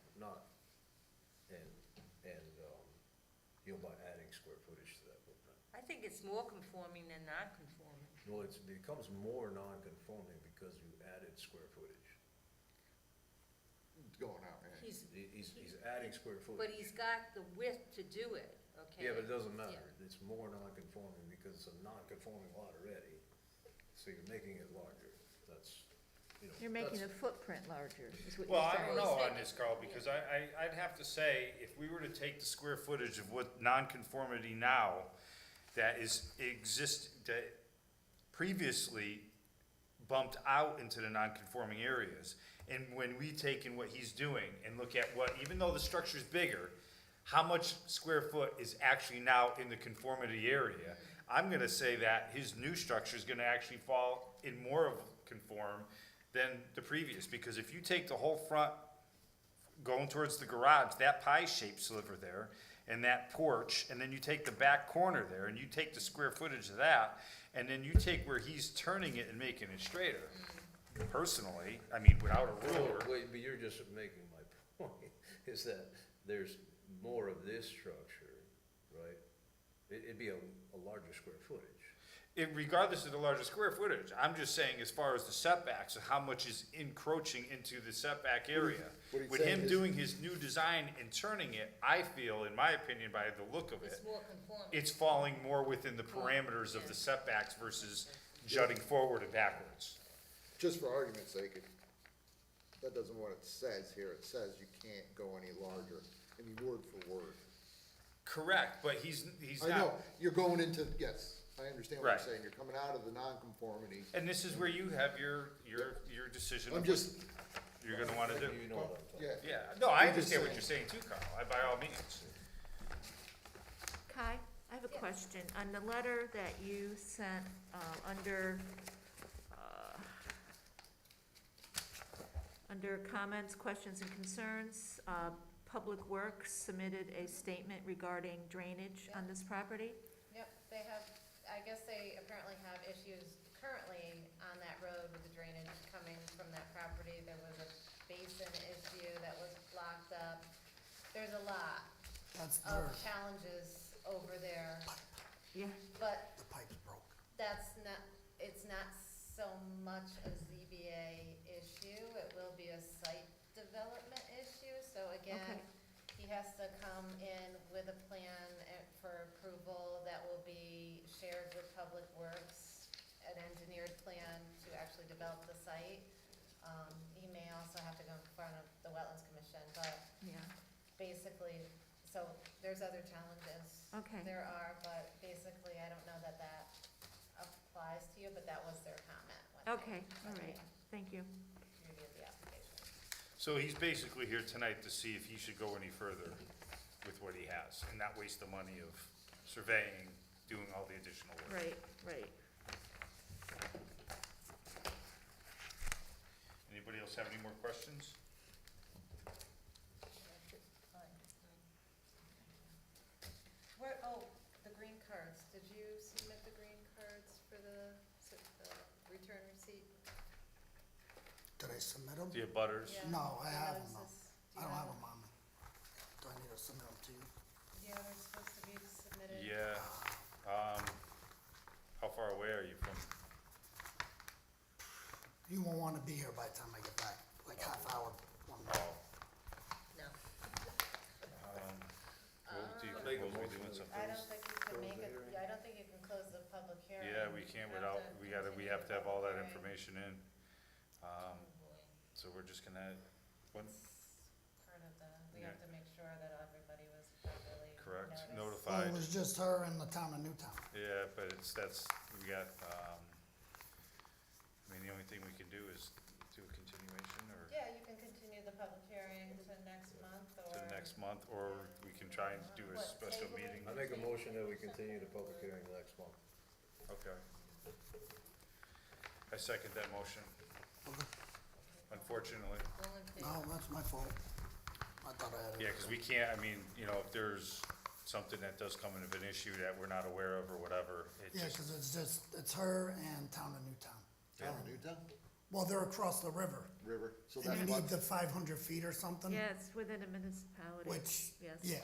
you know, by adding square footage to that footprint. I think it's more conforming than non-conforming. Well, it becomes more non-conforming because you added square footage. It's going out, man. He's, He's adding square but footage. he's got the width to do it, okay? Yeah, but it doesn't matter. It's more non-conforming because it's a non-conforming lot already. So you're making it larger. That's, you know. You're making the that's- footprint larger, is what well, you're I saying. don't know on this, Carl, because I'd have to say, if we were to take the square footage of what nonconformity now, that previously bumped out into the nonconforming areas, and when we take in what he's doing and look at what, even though the structure's bigger, how much square foot is actually now in the conformity area, I'm gonna say that his new structure is gonna actually fall in more of conform than the previous, because if you take the whole front going towards the garage, that pie-shaped sliver there, and that porch, and then you take the back corner there, and you take the square footage of that, and then you take where he's turning it and making it straighter. Personally, I mean, without a ruler, Wait, but you're just making my point, is that there's more of this structure, right? It'd be a larger square footage. regardless of the larger square footage, I'm just saying as far as the setbacks, how much is encroaching into the setback area. what he's With saying him is- doing his new design and turning it, I feel, in my opinion, by the look of It's it, more conforming. it's falling more within the parameters of the setbacks versus jutting forward and backwards. Just for argument's sake, that doesn't what it says here. It says you can't go any larger, any word for word. Correct, but he's I not. know, you're going into, yes, I understand what Right. you're saying. You're coming out of the nonconformity. And this is where you have your decision I'm of what just, you're gonna wanna do. You know what I'm talking yeah. Yeah, no, I I'm just understand what saying. you're saying too, Carl, by all means. Kai, I have a question. On the letter that you sent, under comments, questions, and concerns, Public Works submitted a statement regarding drainage on this property. Yep, they have, I guess they apparently have issues currently on that road with the drainage coming from that property. There was a basin issue that was blocked up. There's a lot That's of their, challenges over there, Yeah. but the pipe's broke. that's not, it's not so much a ZBA issue. It will be a site development issue, so again, Okay. he has to come in with a plan for approval that will be shared with Public Works, an engineered plan to actually develop the site. He may also have to go in front of the Wetlands Commission, but Yeah, basically, so there's other challenges. okay. There are, but basically, I don't know that that applies to you, but that was their comment when they- Okay, all when right, they thank you. reviewed the application. So he's basically here tonight to see if he should go any further with what he has, and not waste the money of surveying, doing all the additional work. Right, right. Anybody else have any more questions? Where, oh, the green cards, did you submit the green cards for the return receipt? Did I submit them? The abutters? Yeah. No, I The have 'em, though. notices. Do I you don't have have them on me. Do I need to submit them to you? Yeah, they're supposed to be submitted. Yeah, how far away are you from, You won't wanna be here by the time I get back, like half hour. One oh, No. what do you Make a propose we motion doing that something? I don't think you can Close make the it, hearing. yeah, I don't think you can close the public hearing. Yeah, we can't You without, have we have to have all that Right. information in. So we're just gonna, what, Part of the, we Yeah. have to make sure that everybody was properly correct, noticed. Well, notified? it was just her in the town of Newtown. Yeah, but we got, I mean, the only thing we can do is do a continuation or Yeah, you can continue the public hearing to next month or. to next month, or we can try and do a What, special table it? meeting. I make a motion that we continue the public hearing next month. Okay. I second that motion, unfortunately. All in favor? No, that's my fault. I thought I had it. Yeah, because we can't, I mean, you know, if there's something that does come into an issue that we're not aware of or whatever, it Yeah, just, 'cause it's her and town of Newtown. Town of Newtown, Well, they're across the river, river, so and you that's need what, the 500 feet or something. Yeah, it's within a municipality. Which, Yes. yeah.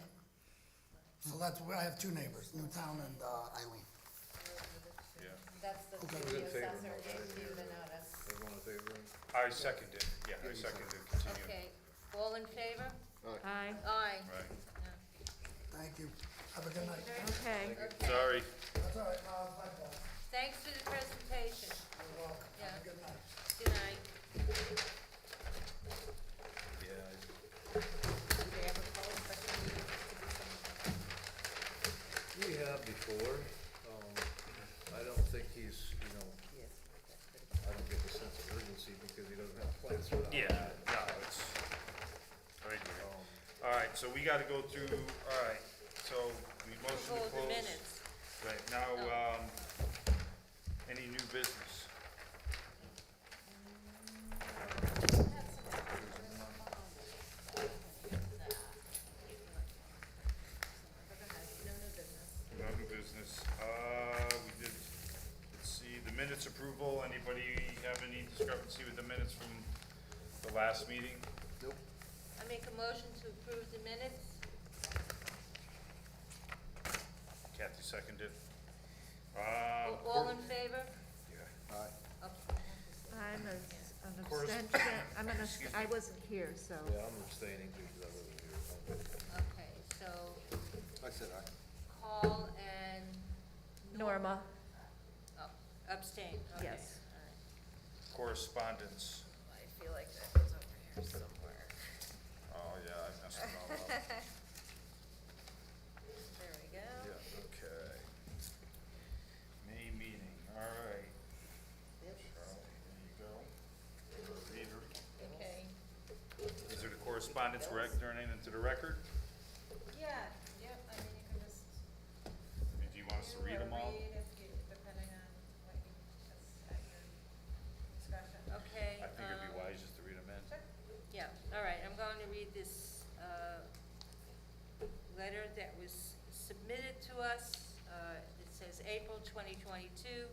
So that's where I have two neighbors, Newtown and Eileen. yeah. That's the Okay. the Who's in favor? assessor gave you the notice. Everyone in favor? I second it, yeah, I second it, continue. Okay, all in favor? Aye, Aye. Right, Thank you. Have a good night. okay. Okay. sorry. That's all right, no, it's my fault. Thanks for the presentation. You're welcome. Yeah. Have a good night. Good night. Yeah, Do they ever call a special meeting to do something? We have before, I don't think he's, Yes. I don't get the sense of urgency because he doesn't have plans for that. yeah, no, it's, I agree. All right, so we gotta go through, all right, so we motion to Hold close. the minutes. Right, now, any new business? No new business. No new business. We did, let's see, the minutes approval, anybody have any discrepancy with the minutes from the last meeting? nope. I make a motion to approve the minutes. Kathy seconded. All in favor? Aye. Okay. I'm an Corres- abstention, I wasn't here, so. Yeah, I'm abstaining because I wasn't here. Okay, so I said aye. Paul and Norma, oh, abstain, okay. Yes. All right. Correspondence. I feel like that was over here somewhere. Oh, yeah, I messed it all up. There we go. Yeah, okay. May meeting, all right. Charlie, there you go. Reader. Okay. These are the correspondence we're entering into the record. Yeah, yep, I mean, you can just. Do you want us to read them all? Read if you, depending on what you, that's at your discretion. Okay. I think it'd be wise just to read them in. Yeah, all right, I'm going to read this letter that was submitted to us. It says, April 2022.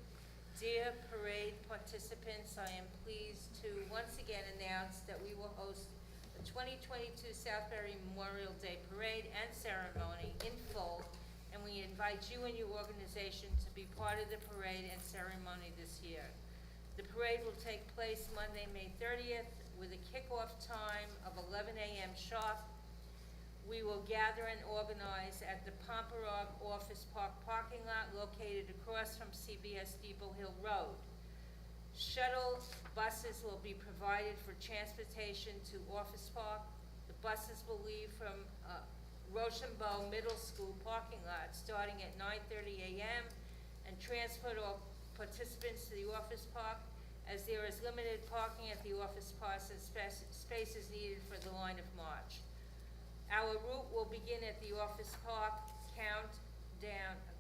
Dear parade participants, I am pleased to once again announce that we will host the 2022 Southbury Memorial Day Parade and Ceremony in full, and we invite you and your organization to be part of the parade and ceremony this year. The parade will take place Monday, May 30th, with a kickoff time of 11 a.m. sharp. We will gather and organize at the Pomperog Office Park parking lot located across from CBS Depot Hill Road. Shuttle buses will be provided for transportation to Office Park. The buses will leave from Rochambeau Middle School parking lot starting at 9:30 a.m. and transport all participants to the Office Park, as there is limited parking at the Office Park and spaces needed for the line of march. Our route will begin at the Office Park,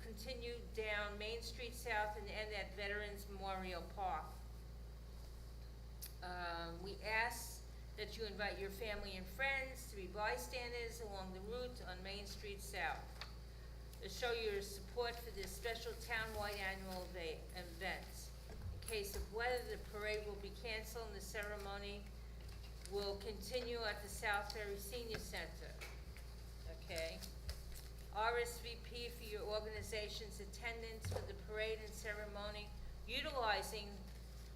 continue down Main Street South and end at Veterans Memorial Park. We ask that you invite your family and friends to be bystanders along the route on Main Street South to show your support for this special townwide annual event. In case of weather, the parade will be canceled and the ceremony will continue at the Southbury Senior Center. Okay? RSVP for your organization's attendance for the parade and ceremony utilizing,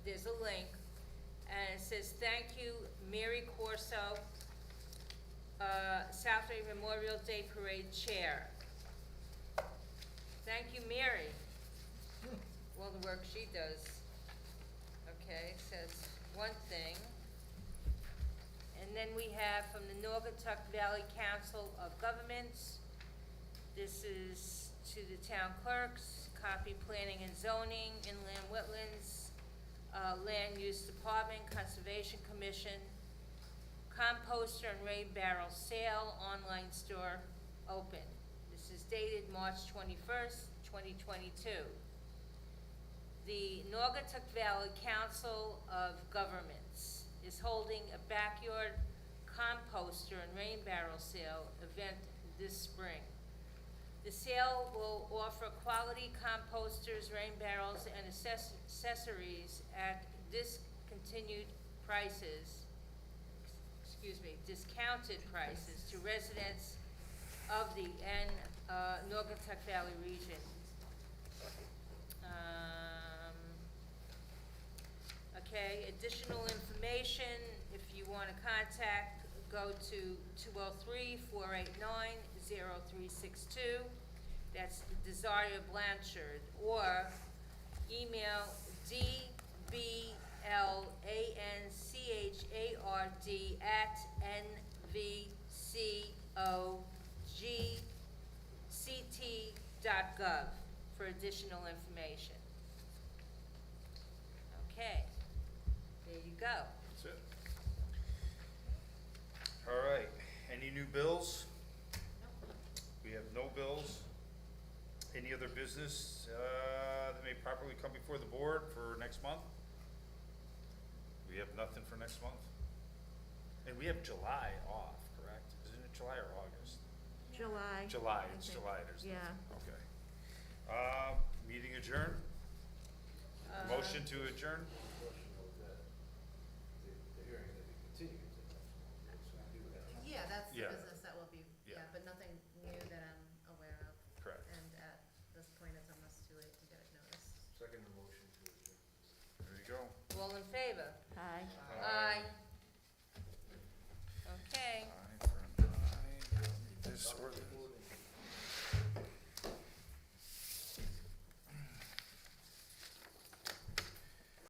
there's a link, and it says, thank you, Mary Corso, Southbury Memorial Day Parade Chair. Thank you, Mary. Well, the work she does. Okay, says one thing. And then we have from the Naugatuck Valley Council of Governments. This is to the town clerks, copy planning and zoning, inland wetlands, land use department, conservation commission, composter and rain barrel sale, online store open. This is dated March 21st, 2022. The Naugatuck Valley Council of Governments is holding a backyard composter and rain barrel sale event this spring. The sale will offer quality composters, rain barrels, and accessories at discontinued prices, discounted prices to residents of the Naugatuck Valley region. Okay, additional information, if you want to contact, go to 203-489-0362. That's the Desire Blanchard, or email dblanchard@nvcogct.gov for additional information. Okay, there you go. That's it. All right, any new bills? We have no bills. Any other business that may properly come before the board for next month? We have nothing for next month? And we have July off, correct? Isn't it July or August? July. July, I it's think. July, there's Yeah. nothing. Okay. Meeting adjourned? Motion to adjourn? The hearing that we continue to next month, we do have. Yeah, that's the Yeah. business that will be, Yeah. yeah, but nothing new that I'm aware of. Correct. And at this point, it's almost too late to get it All in favor?